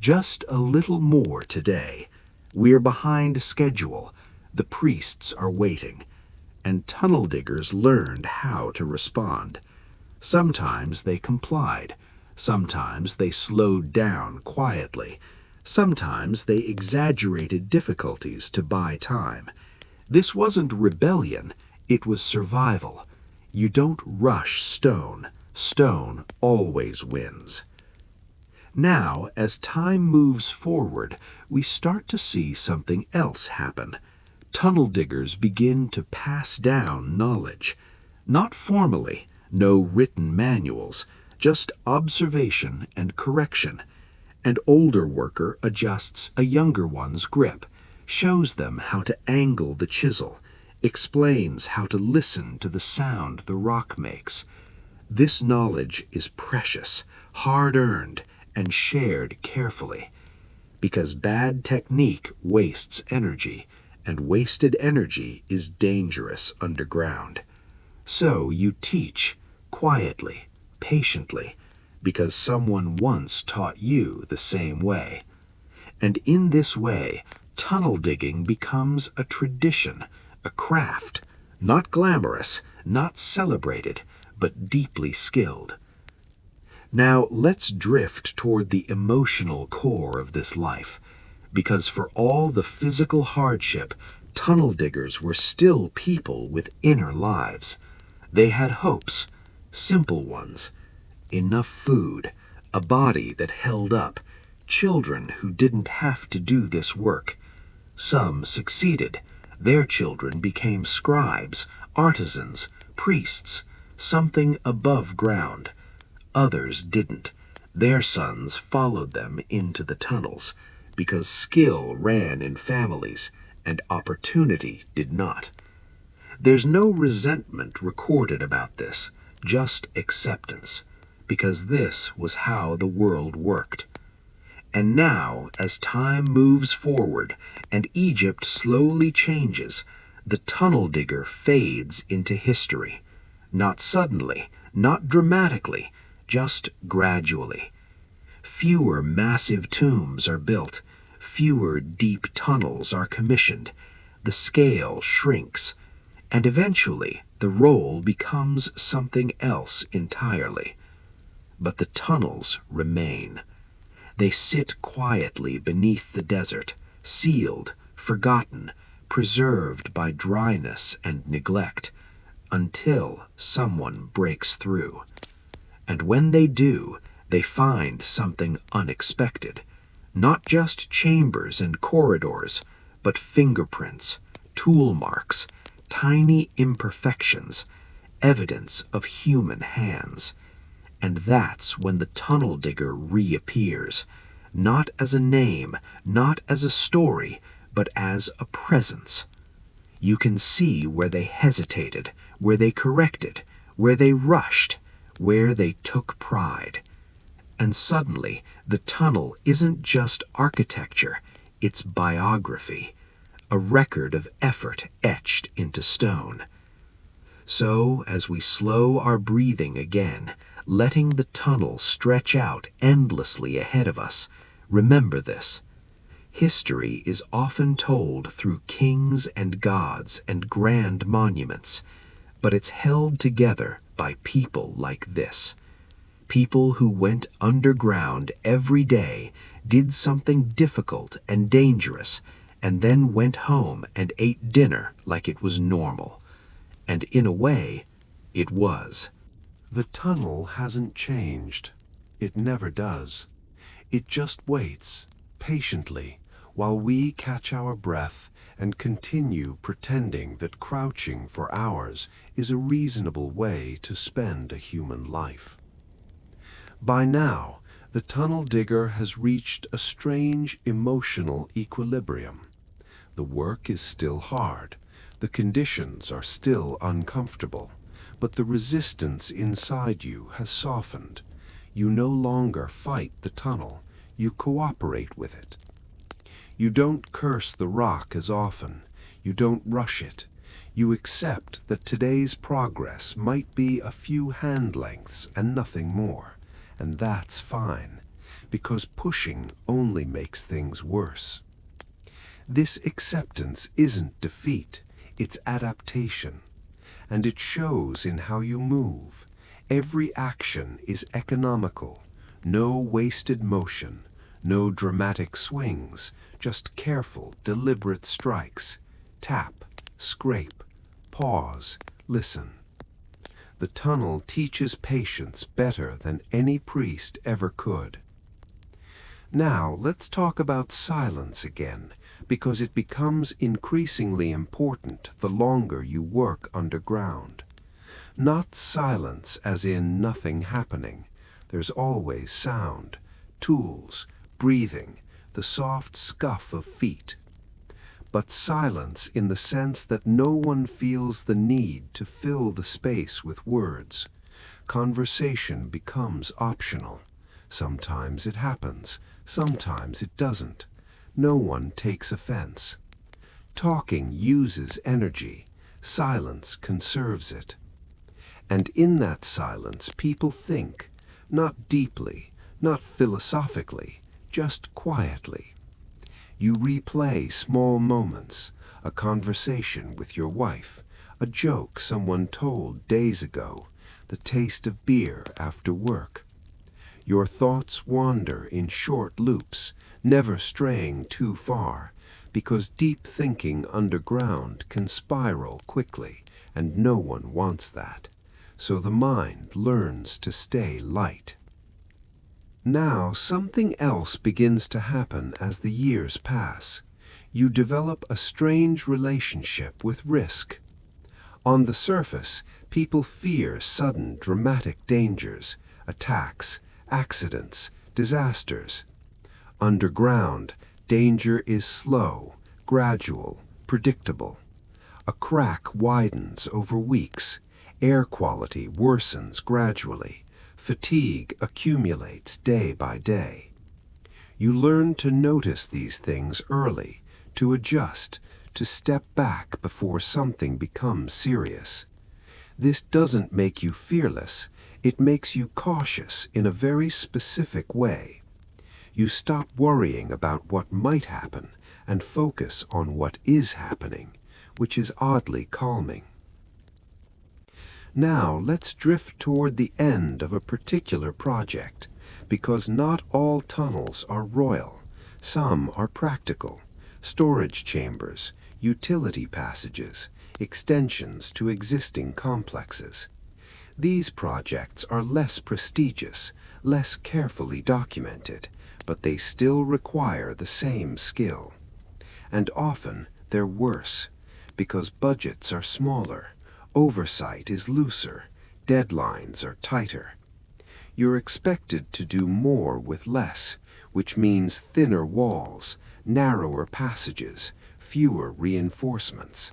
Just a little more today. We're behind schedule. The priests are waiting. And tunnel diggers learned how to respond. Sometimes they complied. Sometimes they slowed down quietly. Sometimes they exaggerated difficulties to buy time. This wasn't rebellion, it was survival. You don't rush stone. Stone always wins. Now, as time moves forward, we start to see something else happen. Tunnel diggers begin to pass down knowledge. Not formally, no written manuals, just observation and correction. An older worker adjusts a younger one's grip, shows them how to angle the chisel, explains how to listen to the sound the rock makes. This knowledge is precious, hard-earned, and shared carefully, because bad technique wastes energy, and wasted energy is dangerous underground. So you teach, quietly, patiently, because someone once taught you the same way. And in this way, tunnel digging becomes a tradition, a craft, not glamorous, not celebrated, but deeply skilled. Now let's drift toward the emotional core of this life, because for all the physical hardship, tunnel diggers were still people with inner lives. They had hopes, simple ones, enough food, a body that held up, children who didn't have to do this work. Some succeeded. Their children became scribes, artisans, priests, something above ground. Others didn't. Their sons followed them into the tunnels, because skill ran in families, and opportunity did not. There's no resentment recorded about this, just acceptance, because this was how the world worked. And now, as time moves forward and Egypt slowly changes, the tunnel digger fades into history. Not suddenly, not dramatically, just gradually. Fewer massive tombs are built. fewer deep tunnels are commissioned, the scale shrinks, and eventually the role becomes something else entirely. But the tunnels remain. They sit quietly beneath the desert, sealed, forgotten, preserved by dryness and neglect, until someone breaks through. And when they do, they find something unexpected. Not just chambers and corridors, but fingerprints, tool marks, tiny imperfections, evidence of human hands. And that's when the tunnel digger reappears, not as a name, not as a story, but as a presence. You can see where they hesitated, where they corrected, where they rushed, where they took pride. And suddenly, the tunnel isn't just architecture, it's biography, a record of effort etched into stone. So, as we slow our breathing again, letting the tunnel stretch out endlessly ahead of us, remember this. History is often told through kings and gods and grand monuments, but it's held together by people like this. People who went underground every day, did something difficult and dangerous, and then went home and ate dinner like it was normal. And in a way, it was. The tunnel hasn't changed. It never does. It just waits, patiently, while we catch our breath and continue pretending that crouching for hours is a reasonable way to spend a human life. By now, the tunnel digger has reached a strange emotional equilibrium. The work is still hard, the conditions are still uncomfortable, but the resistance inside you has softened. You no longer fight the tunnel, you cooperate with it. You don't curse the rock as often, you don't rush it. You accept that today's progress might be a few hand lengths and nothing more. And that's fine, because pushing only makes things worse. This acceptance isn't defeat, it's adaptation. And it shows in how you move. Every action is economical, no wasted motion, no dramatic swings, just careful, deliberate strikes. Tap, scrape, pause, listen. The tunnel teaches patience better than any priest ever could. Now, let's talk about silence again, because it becomes increasingly important the longer you work underground. Not silence as in nothing happening. There's always sound, tools, breathing, the soft scuff of feet. But silence in the sense that no one feels the need to fill the space with words. Conversation becomes optional. Sometimes it happens, sometimes it doesn't. No one takes offense. Talking uses energy, silence conserves it. And in that silence people think, not deeply, not philosophically, just quietly. You replay small moments, a conversation with your wife, a joke someone told days ago, the taste of beer after work. Your thoughts wander in short loops, never straying too far, because deep thinking underground can spiral quickly, and no one wants that. So the mind learns to stay light. Now something else begins to happen as the years pass. You develop a strange relationship with risk. On the surface, people fear sudden, dramatic dangers, attacks, accidents, disasters. Underground, danger is slow, gradual, predictable. A crack widens over weeks. Air quality worsens gradually. Fatigue accumulates day by day. You learn to notice these things early, to adjust, to step back before something becomes serious. This doesn't make you fearless, it makes you cautious in a very specific way. You stop worrying about what might happen and focus on what is happening, which is oddly calming. Now let's drift toward the end of a particular project, because not all tunnels are royal. Some are practical: storage chambers, utility passages, extensions to existing complexes. These projects are less prestigious, less carefully documented, but they still require the same skill. And often they're worse, because budgets are smaller, oversight is looser, deadlines are tighter. You're expected to do more with less, which means thinner walls, narrower passages, fewer reinforcements.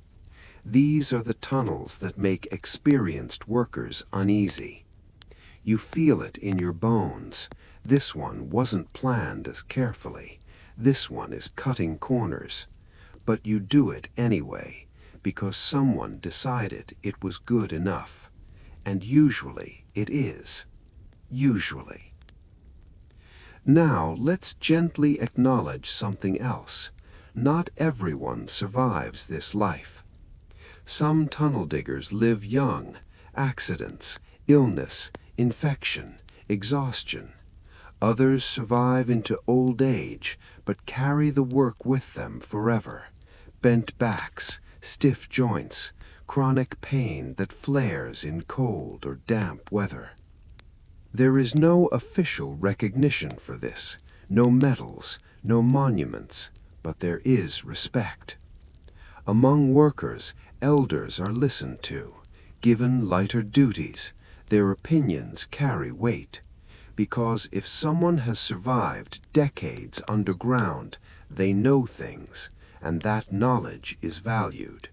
These are the tunnels that make experienced workers uneasy. You feel it in your bones. This one wasn't planned as carefully. This one is cutting corners. But you do it anyway, because someone decided it was good enough. And usually it is. Usually. Now let's gently acknowledge something else. Not everyone survives this life. Some tunnel diggers live young: accidents, illness, infection, exhaustion. Others survive into old age, but carry the work with them forever: bent backs, stiff joints, chronic pain that flares in cold or damp weather. There is no official recognition for this, no medals, no monuments, but there is respect. Among workers, elders are listened to, given lighter duties. Their opinions carry weight, because if someone has survived decades underground, they know things, and that knowledge is valued.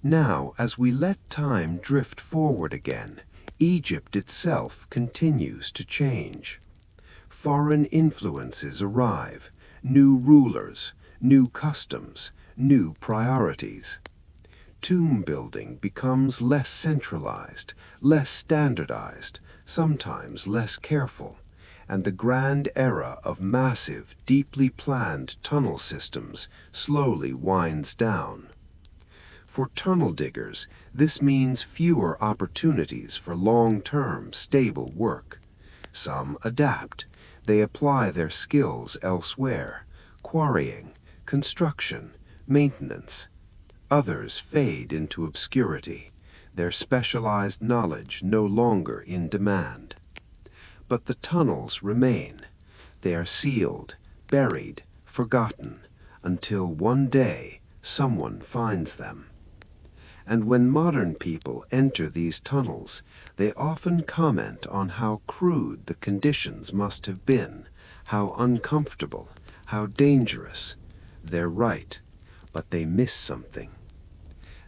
Now, as we let time drift forward again, Egypt itself continues to change. Foreign influences arrive, new rulers, new customs, new priorities. Tomb building becomes less centralized, less standardized, sometimes less careful, and the grand era of massive, deeply planned tunnel systems slowly winds down. For tunnel diggers, this means fewer opportunities for long-term, stable work. Some adapt. They apply their skills elsewhere: quarrying, construction, maintenance. Others fade into obscurity, their specialized knowledge no longer in demand. But the tunnels remain. They are sealed, buried, forgotten, until one day someone finds them. And when modern people enter these tunnels, they often comment on how crude the conditions must have been, how uncomfortable, how dangerous. They're right, but they miss something.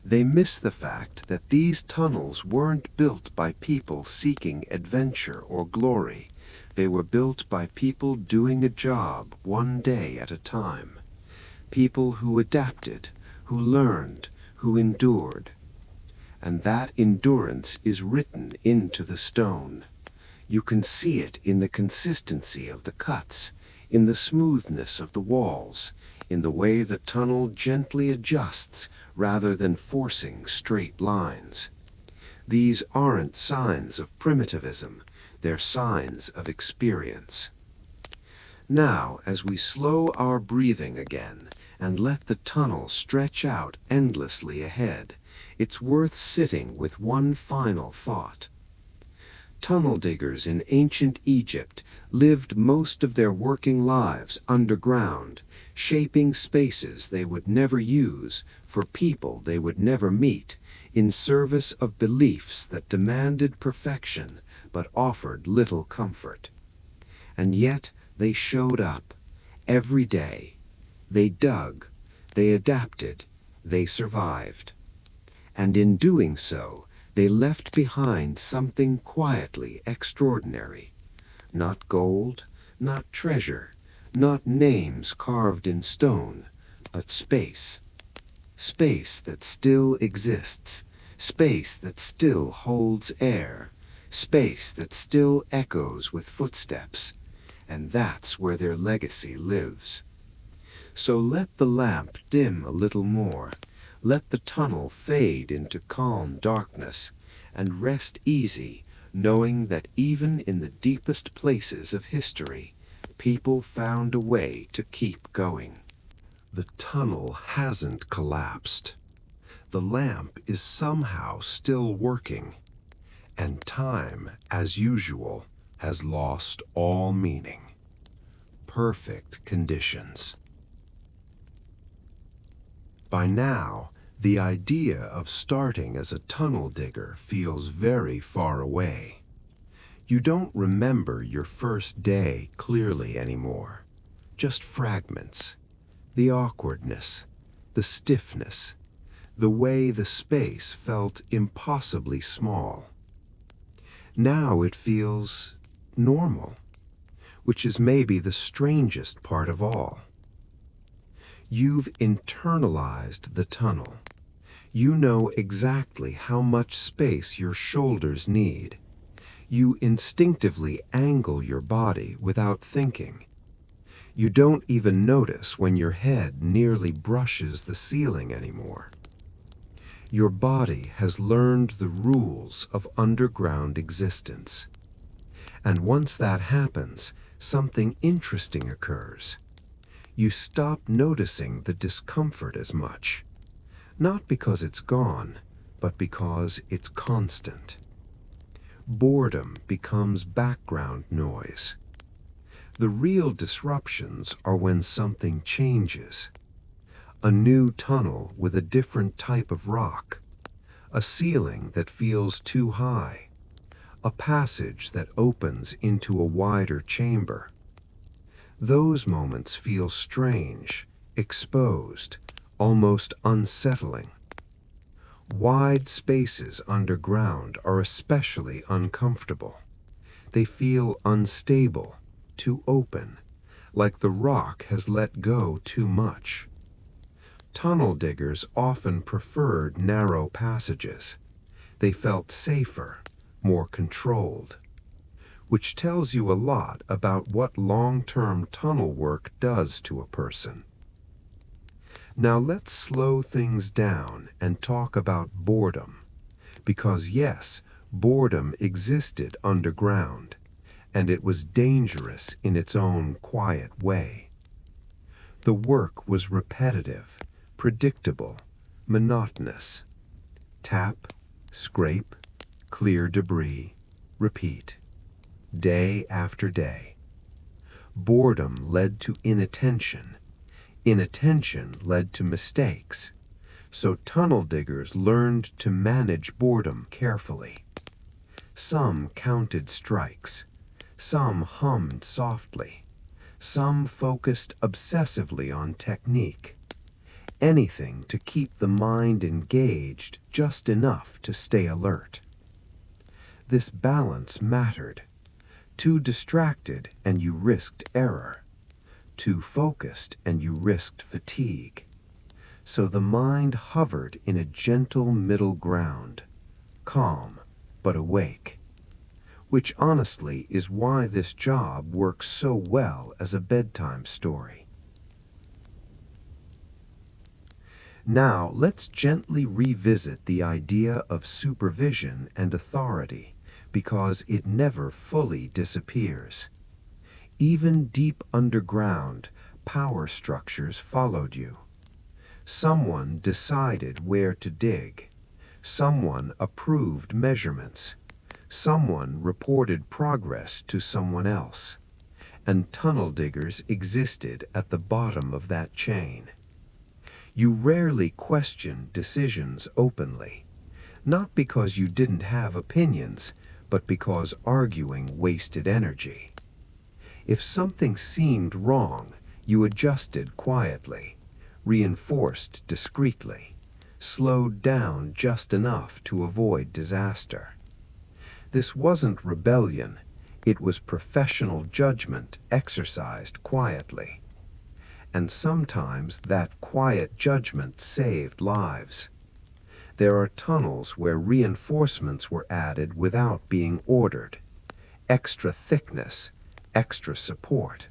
They miss the fact that these tunnels weren't built by people seeking adventure or glory. They were built by people doing a job one day at a time. People who adapted, who learned, who endured. And that endurance is written into the stone. You can see it in the consistency of the cuts, in the smoothness of the walls, in the way the tunnel gently adjusts rather than forcing straight lines. These aren't signs of primitivism, they're signs of experience. Now, as we slow our breathing again and let the tunnel stretch out endlessly ahead, it's worth sitting with one final thought. Tunnel diggers in ancient Egypt lived most of their working lives underground, shaping spaces they would never use for people they would never meet, in service of beliefs that demanded perfection but offered little comfort. And yet they showed up every day. They dug, they adapted, they survived. And in doing so, they left behind something quietly extraordinary. Not gold, not treasure, not names carved in stone, but space. Space that still exists, space that still holds air, space that still echoes with footsteps. and that's where their legacy lives. So let the lamp dim a little more, let the tunnel fade into calm darkness, and rest easy, knowing that even in the deepest places of history, people found a way to keep going. The tunnel hasn't collapsed. The lamp is somehow still working, and time, as usual, has lost all meaning. Perfect conditions. By now, the idea of starting as a tunnel digger feels very far away. You don't remember your first day clearly anymore. Just fragments. The awkwardness, the stiffness, the way the space felt impossibly small. Now it feels normal, which is maybe the strangest part of all. You've internalized the tunnel. You know exactly how much space your shoulders need. You instinctively angle your body without thinking. You don't even notice when your head nearly brushes the ceiling anymore. Your body has learned the rules of underground existence. And once that happens, something interesting occurs. You stop noticing the discomfort as much. Not because it's gone, but because it's constant. Boredom becomes background noise. The real disruptions are when something changes. A new tunnel with a different type of rock. A ceiling that feels too high. A passage that opens into a wider chamber. Those moments feel strange, exposed, almost unsettling. Wide spaces underground are especially uncomfortable. They feel unstable, too open, like the rock has let go too much. Tunnel diggers often preferred narrow passages. They felt safer, more controlled, which tells you a lot about what long-term tunnel work does to a person. Now let's slow things down and talk about boredom, because yes, boredom existed underground, and it was dangerous in its own quiet way. The work was repetitive, predictable, monotonous. Tap, scrape, clear debris, repeat. Day after day. Boredom led to inattention. Inattention led to mistakes. So tunnel diggers learned to manage boredom carefully. Some counted strikes. Some hummed softly. Some focused obsessively on technique. Anything to keep the mind engaged just enough to stay alert. This balance mattered. Too distracted and you risked error. Too focused and you risked fatigue. So the mind hovered in a gentle middle ground, calm but awake. Which honestly is why this job works so well as a bedtime story. Now let's gently revisit the idea of supervision and authority, because it never fully disappears. Even deep underground, power structures followed you. Someone decided where to dig. Someone approved measurements. Someone reported progress to someone else. And tunnel diggers existed at the bottom of that chain. You rarely questioned decisions openly, not because you didn't have opinions, but because arguing wasted energy. If something seemed wrong, you adjusted quietly, reinforced discreetly, slowed down just enough to avoid disaster. This wasn't rebellion, it was professional judgment exercised quietly. And sometimes that quiet judgment saved lives. There are tunnels where reinforcements were added without being ordered. Extra thickness, extra support.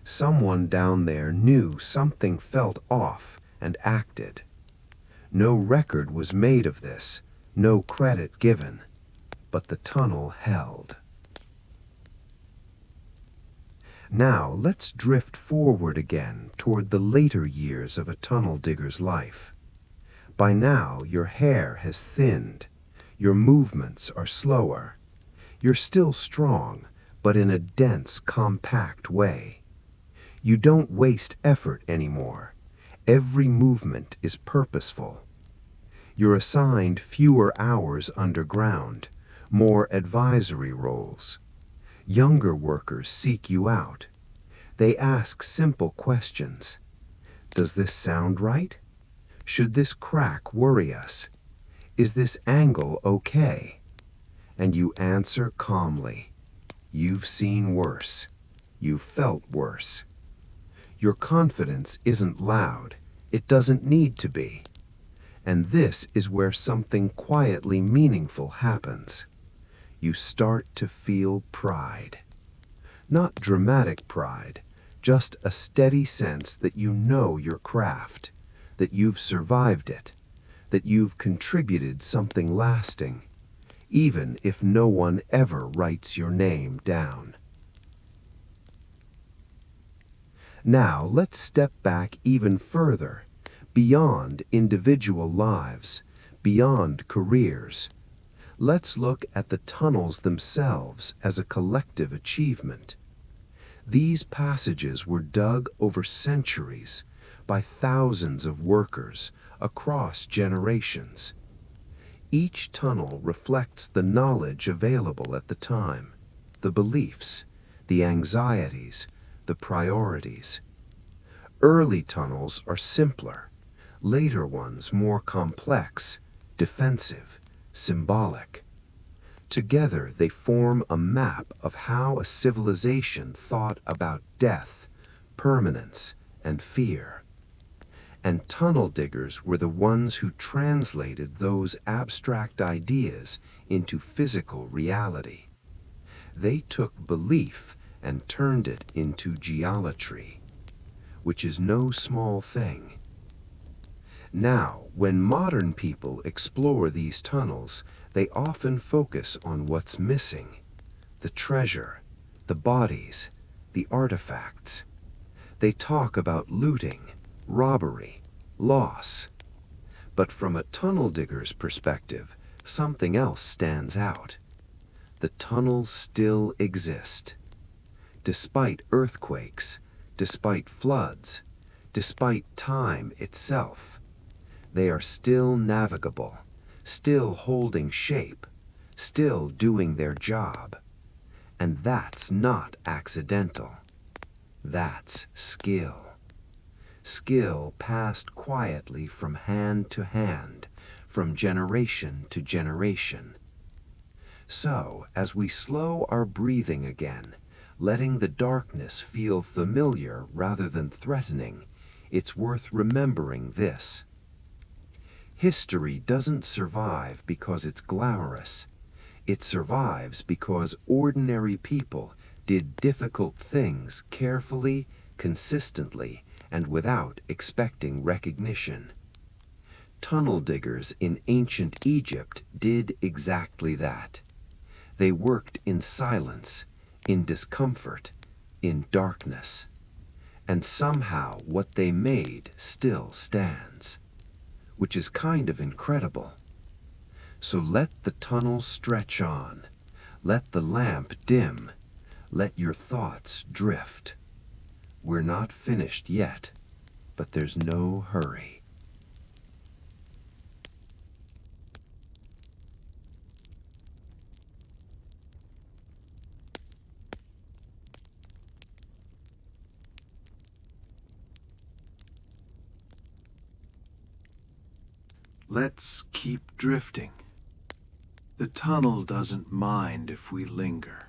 Someone down there knew something felt off and acted. No record was made of this, no credit given, but the tunnel held. Now let's drift forward again toward the later years of a tunnel digger's life. By now your hair has thinned, your movements are slower. You're still strong, but in a dense, compact way. You don't waste effort anymore. Every movement is purposeful. You're assigned fewer hours underground, more advisory roles. Younger workers seek you out. They ask simple questions. Does this sound right? Should this crack worry us? Is this angle okay? And you answer calmly. You've seen worse. You've felt worse. Your confidence isn't loud. It doesn't need to be. And this is where something quietly meaningful happens. You start to feel pride. Not dramatic pride, just a steady sense that you know your craft, that you've survived it, that you've contributed something lasting, even if no one ever writes your name down. Now let's step back even further, beyond individual lives, beyond careers. Let's look at the tunnels themselves as a collective achievement. These passages were dug over centuries by thousands of workers across generations. Each tunnel reflects the knowledge available at the time, the beliefs, the anxieties, the priorities. Early tunnels are simpler, later ones more complex, defensive, symbolic. Together they form a map of how a civilization thought about death, permanence, and fear. And tunnel diggers were the ones who translated those abstract ideas into physical reality. They took belief and turned it into geometry, which is no small thing. Now, when modern people explore these tunnels, they often focus on what's missing: the treasure, the bodies, the artifacts. They talk about looting, robbery, loss. But from a tunnel digger's perspective, something else stands out. The tunnels still exist. Despite earthquakes, despite floods, despite time itself, they are still navigable, still holding shape, still doing their job. And that's not accidental. That's skill. Skill passed quietly from hand to hand, from generation to generation. So, as we slow our breathing again, letting the darkness feel familiar rather than threatening, it's worth remembering this. History doesn't survive because it's glamorous. It survives because ordinary people did difficult things carefully, consistently, and without expecting recognition. Tunnel diggers in ancient Egypt did exactly that. They worked in silence, in discomfort, in darkness. And somehow what they made still stands, which is kind of incredible. So let the tunnel stretch on. Let the lamp dim. Let your thoughts drift. We're not finished yet, but there's no hurry. Let's keep drifting. The tunnel doesn't mind if we linger.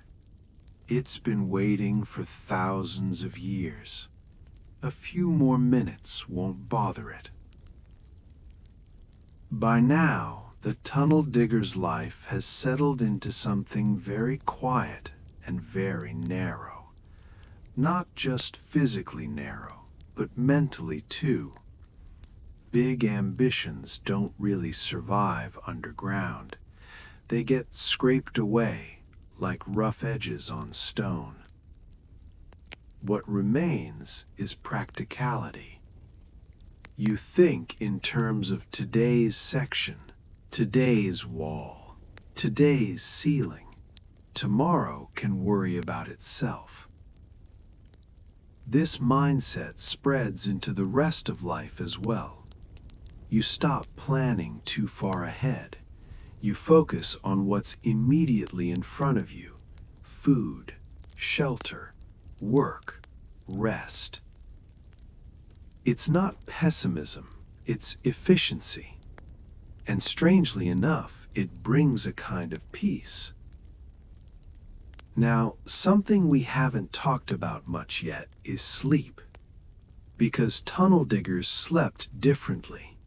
It's been waiting for thousands of years. A few more minutes won't bother it. By now, the tunnel digger's life has settled into something very quiet and very narrow. Not just physically narrow, but mentally too. Big ambitions don't really survive underground. They get scraped away like rough edges on stone. What remains is practicality. You think in terms of today's section, today's wall, today's ceiling. Tomorrow can worry about itself. This mindset spreads into the rest of life as well. You stop planning too far ahead. You focus on what's immediately in front of you: food, shelter, work, rest. It's not pessimism, it's efficiency. And strangely enough, it brings a kind of peace. Now, something we haven't talked about much yet is sleep. Because tunnel diggers slept differently.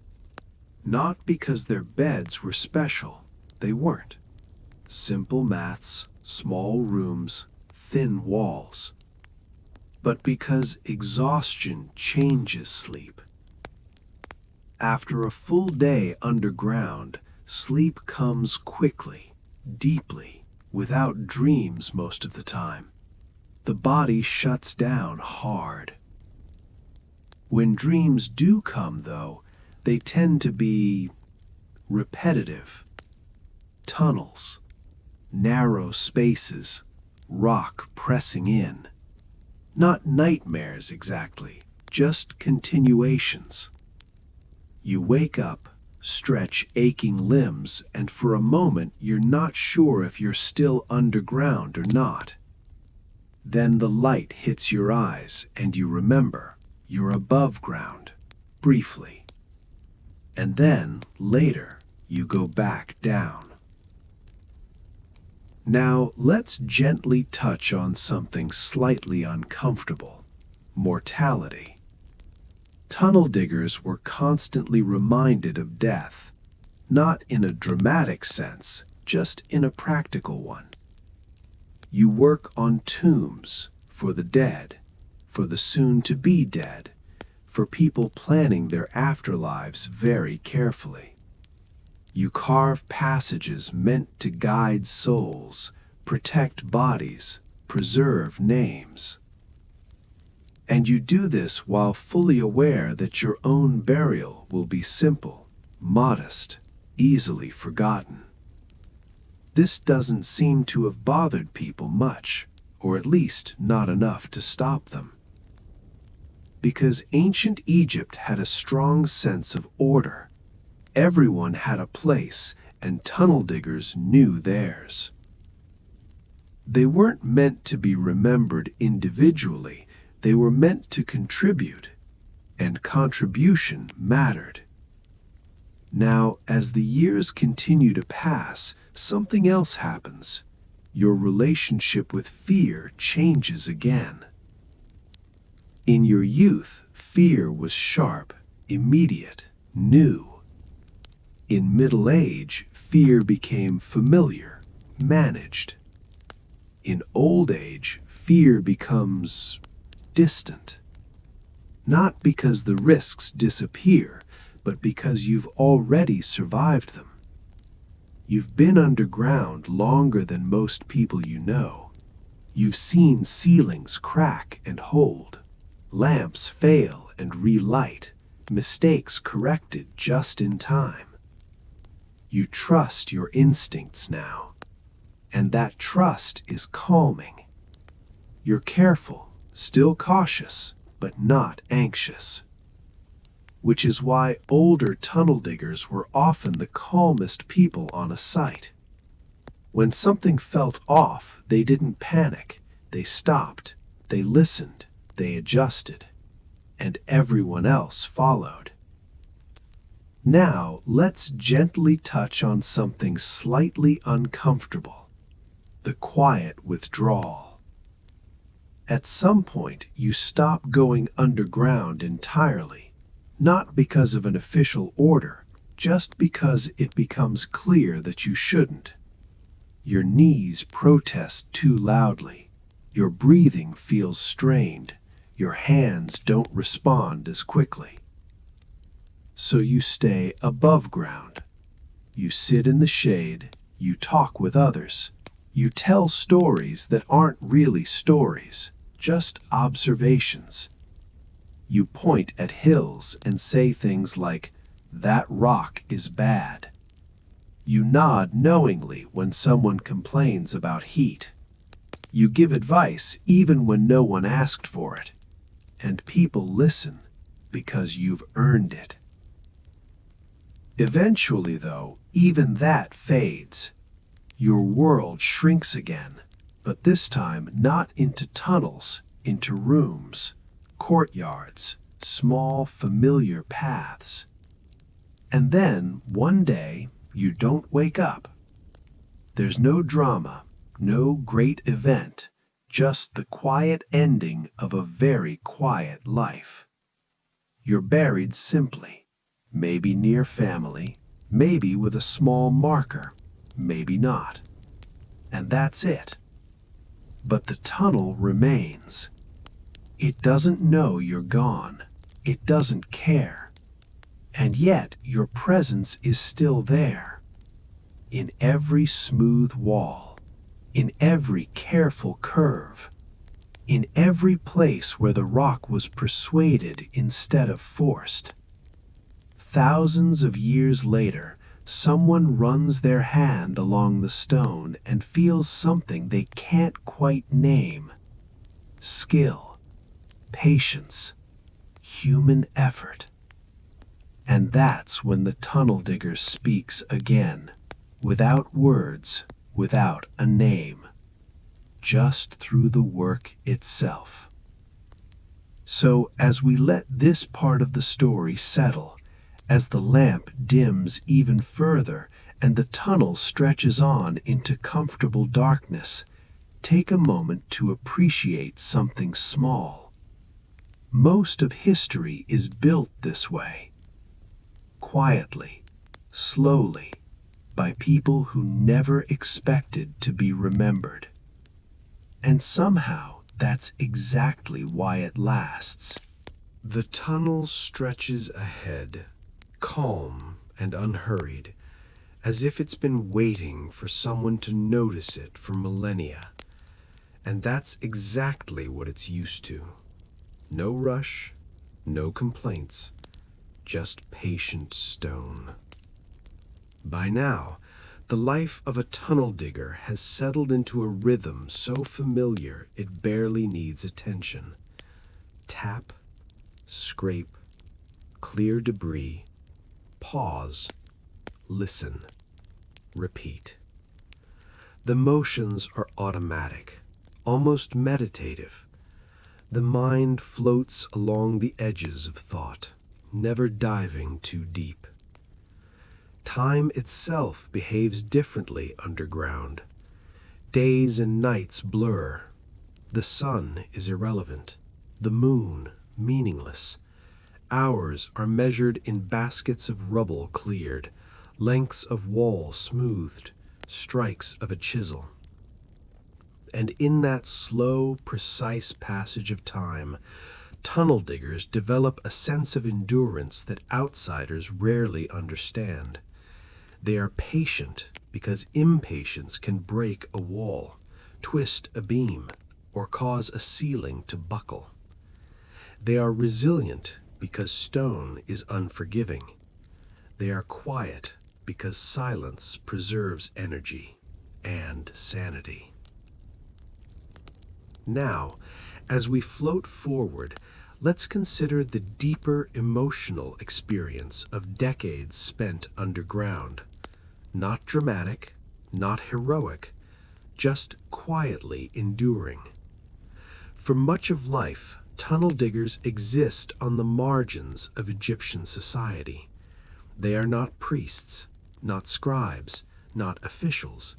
Not because their beds were special, they weren't. Simple maths, small rooms, thin walls. But because exhaustion changes sleep. After a full day underground, sleep comes quickly, deeply, without dreams most of the time. The body shuts down hard. When dreams do come, though, they tend to be repetitive. Tunnels, narrow spaces, rock pressing in. Not nightmares exactly, just continuations. You wake up, stretch aching limbs, and for a moment you're not sure if you're still underground or not. Then the light hits your eyes and you remember you're above ground, briefly. And then, later, you go back down. Now, let's gently touch on something slightly uncomfortable: mortality. Tunnel diggers were constantly reminded of death, not in a dramatic sense, just in a practical one. You work on tombs for the dead, for the soon-to-be dead, for people planning their afterlives very carefully. You carve passages meant to guide souls, protect bodies, preserve names. And you do this while fully aware that your own burial will be simple, modest, easily forgotten. This doesn't seem to have bothered people much, or at least not enough to stop them. Because ancient Egypt had a strong sense of order. Everyone had a place, and tunnel diggers knew theirs. They weren't meant to be remembered individually, they were meant to contribute, and contribution mattered. Now, as the years continue to pass, something else happens. Your relationship with fear changes again. In your youth, fear was sharp, immediate, new. In middle age, fear became familiar, managed. In old age, fear becomes distant. Not because the risks disappear, but because you've already survived them. You've been underground longer than most people you know. You've seen ceilings crack and hold, lamps fail and relight, mistakes corrected just in time. You trust your instincts now, and that trust is calming. You're careful, still cautious, but not anxious. Which is why older tunnel diggers were often the calmest people on a site. When something felt off, they didn't panic. They stopped, they listened, they adjusted, and everyone else followed. Now, let's gently touch on something slightly uncomfortable: the quiet withdrawal. At some point, you stop going underground entirely, not because of an official order, just because it becomes clear that you shouldn't. Your knees protest too loudly. Your breathing feels strained. Your hands don't respond as quickly. So you stay above ground. You sit in the shade. You talk with others. You tell stories that aren't really stories, just observations. You point at hills and say things like, "That rock is bad." You nod knowingly when someone complains about heat. You give advice even when no one asked for it. And people listen because you've earned it. Eventually, though, even that fades. Your world shrinks again, but this time not into tunnels, into rooms, courtyards, small familiar paths. And then, one day, you don't wake up. There's no drama, no great event, just the quiet ending of a very quiet life. You're buried simply, maybe near family, maybe with a small marker, maybe not. And that's it. But the tunnel remains. It doesn't know you're gone. It doesn't care. And yet your presence is still there. In every smooth wall, in every careful curve, in every place where the rock was persuaded instead of forced. Thousands of years later, someone runs their hand along the stone and feels something they can't quite name. Skill, patience, human effort. And that's when the tunnel digger speaks again, without words, without a name, just through the work itself. So as we let this part of the story settle, as the lamp dims even further and the tunnel stretches on into comfortable darkness, take a moment to appreciate something small. Most of history is built this way. Quietly, slowly, by people who never expected to be remembered. And somehow that's exactly why it lasts. The tunnel stretches ahead, calm and unhurried, as if it's been waiting for someone to notice it for millennia. And that's exactly what it's used to. No rush, no complaints, just patient stone. By now, the life of a tunnel digger has settled into a rhythm so familiar it barely needs attention. Tap, scrape, clear debris, pause, listen, repeat. The motions are automatic, almost meditative. The mind floats along the edges of thought, never diving too deep. Time itself behaves differently underground. Days and nights blur. The sun is irrelevant, the moon meaningless. Hours are measured in baskets of rubble cleared, lengths of wall smoothed, strikes of a chisel. And in that slow, precise passage of time, tunnel diggers develop a sense of endurance that outsiders rarely understand. They are patient because impatience can break a wall, twist a beam, or cause a ceiling to buckle. They are resilient because stone is unforgiving. They are quiet because silence preserves energy and sanity. Now, as we float forward, let's consider the deeper emotional experience of decades spent underground. Not dramatic, not heroic, just quietly enduring. For much of life, tunnel diggers exist on the margins of Egyptian society. They are not priests, not scribes, not officials.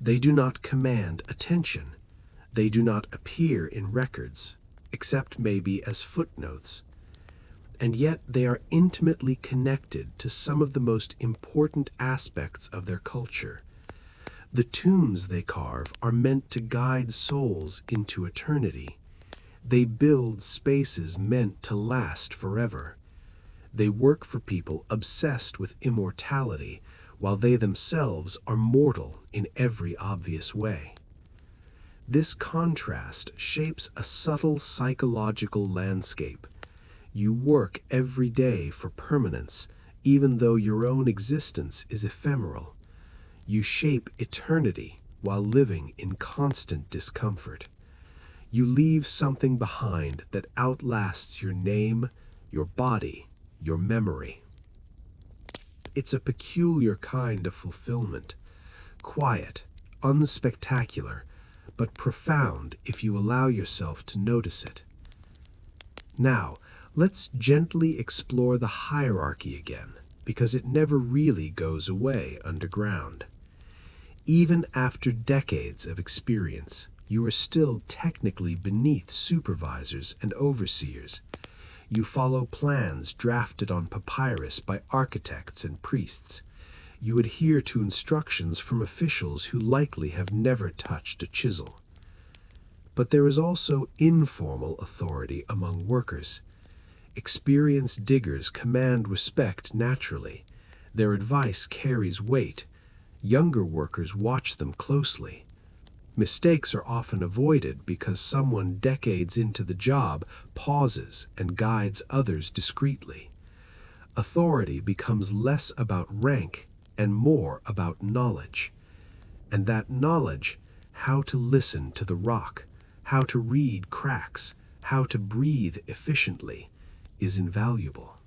They do not command attention. They do not appear in records, except maybe as footnotes. And yet they are intimately connected to some of the most important aspects of their culture. The tombs they carve are meant to guide souls into eternity. They build spaces meant to last forever. They work for people obsessed with immortality, while they themselves are mortal in every obvious way. This contrast shapes a subtle psychological landscape. You work every day for permanence, even though your own existence is ephemeral. You shape eternity while living in constant discomfort. You leave something behind that outlasts your name, your body, your memory. It's a peculiar kind of fulfillment, quiet, unspectacular, but profound if you allow yourself to notice it. Now, let's gently explore the hierarchy again, because it never really goes away underground. Even after decades of experience, you are still technically beneath supervisors and overseers. You follow plans drafted on papyrus by architects and priests. You adhere to instructions from officials who likely have never touched a chisel. But there is also informal authority among workers. Experienced diggers command respect naturally. Their advice carries weight. Younger workers watch them closely. Mistakes are often avoided because someone decades into the job pauses and guides others discreetly. Authority becomes less about rank and more about knowledge. And that knowledge, how to listen to the rock, how to read cracks, how to breathe efficiently, is invaluable.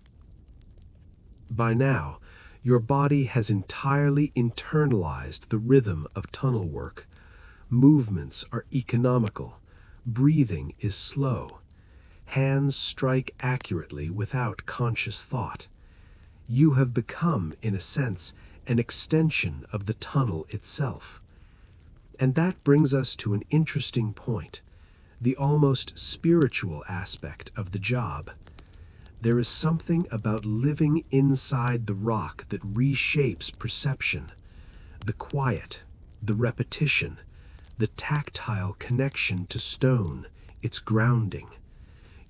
By now, your body has entirely internalized the rhythm of tunnel work. Movements are economical. Breathing is slow. Hands strike accurately without conscious thought. You have become, in a sense, an extension of the tunnel itself. And that brings us to an interesting point, the almost spiritual aspect of the job. There is something about living inside the rock that reshapes perception. The quiet, the repetition, the tactile connection to stone, its grounding.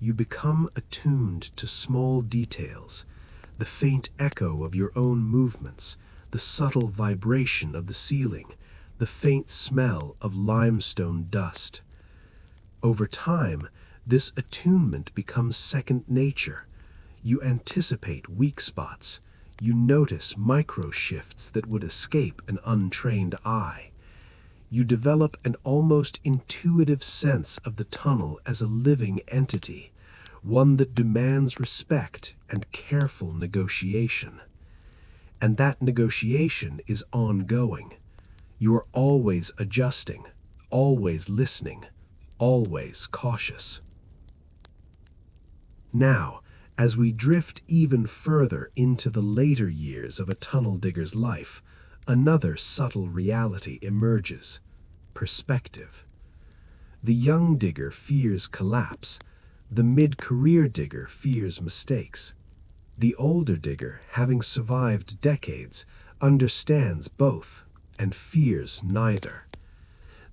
You become attuned to small details, the faint echo of your own movements, the subtle vibration of the ceiling, the faint smell of limestone dust. Over time, this attunement becomes second nature. You anticipate weak spots. You notice micro shifts that would escape an untrained eye. You develop an almost intuitive sense of the tunnel as a living entity, one that demands respect and careful negotiation. And that negotiation is ongoing. You are always adjusting, always listening, always cautious. Now, as we drift even further into the later years of a tunnel digger's life, another subtle reality emerges: perspective. The young digger fears collapse. The mid-career digger fears mistakes. The older digger, having survived decades, understands both and fears neither.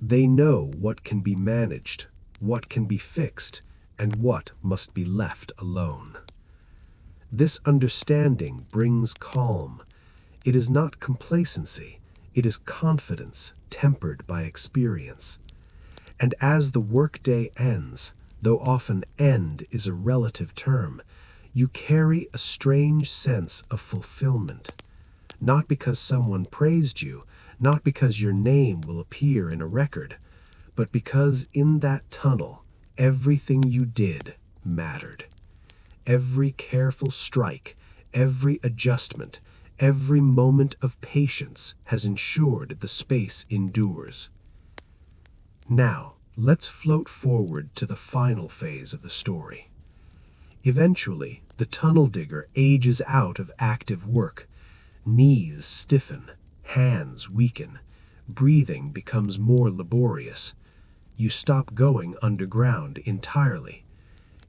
They know what can be managed, what can be fixed, and what must be left alone. This understanding brings calm. It is not complacency, it is confidence tempered by experience. And as the workday ends, though often end is a relative term, you carry a strange sense of fulfillment. Not because someone praised you, not because your name will appear in a record, but because in that tunnel, everything you did mattered. Every careful strike, every adjustment, every moment of patience has ensured the space endures. Now, let's float forward to the final phase of the story. Eventually, the tunnel digger ages out of active work. Knees stiffen, hands weaken, breathing becomes more laborious. You stop going underground entirely.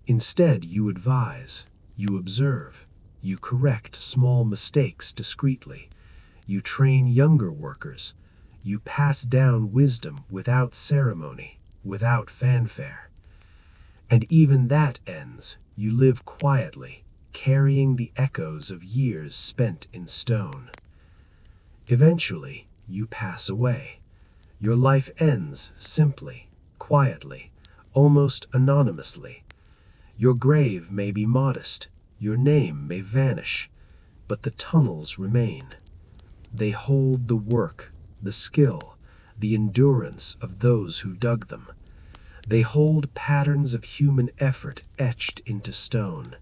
Instead, you advise, you observe, you correct small mistakes discreetly. You train younger workers. You pass down wisdom without ceremony, without fanfare. And even that ends. You live quietly, carrying the echoes of years spent in stone. Eventually, you pass away. Your life ends simply, quietly, almost anonymously. Your grave may be modest, your name may vanish, but the tunnels remain. They hold the work, the skill, the endurance of those who dug them. They hold patterns of human effort etched into stone.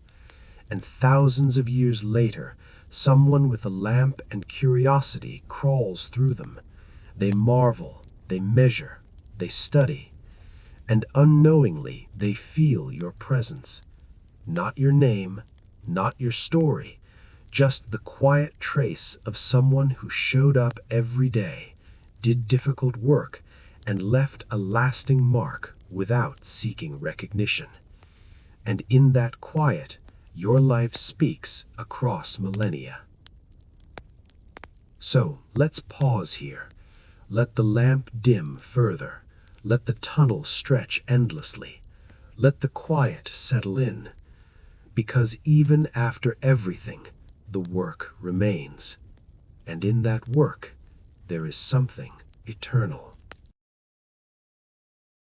And thousands of years later, someone with a lamp and curiosity crawls through them. They marvel, they measure, they study, and unknowingly they feel your presence. Not your name, not your story, just the quiet trace of someone who showed up every day, did difficult work, and left a lasting mark without seeking recognition. And in that quiet, your life speaks across millennia. So let's pause here. Let the lamp dim further. Let the tunnel stretch endlessly. Let the quiet settle in. Because even after everything, the work remains. And in that work, there is something eternal.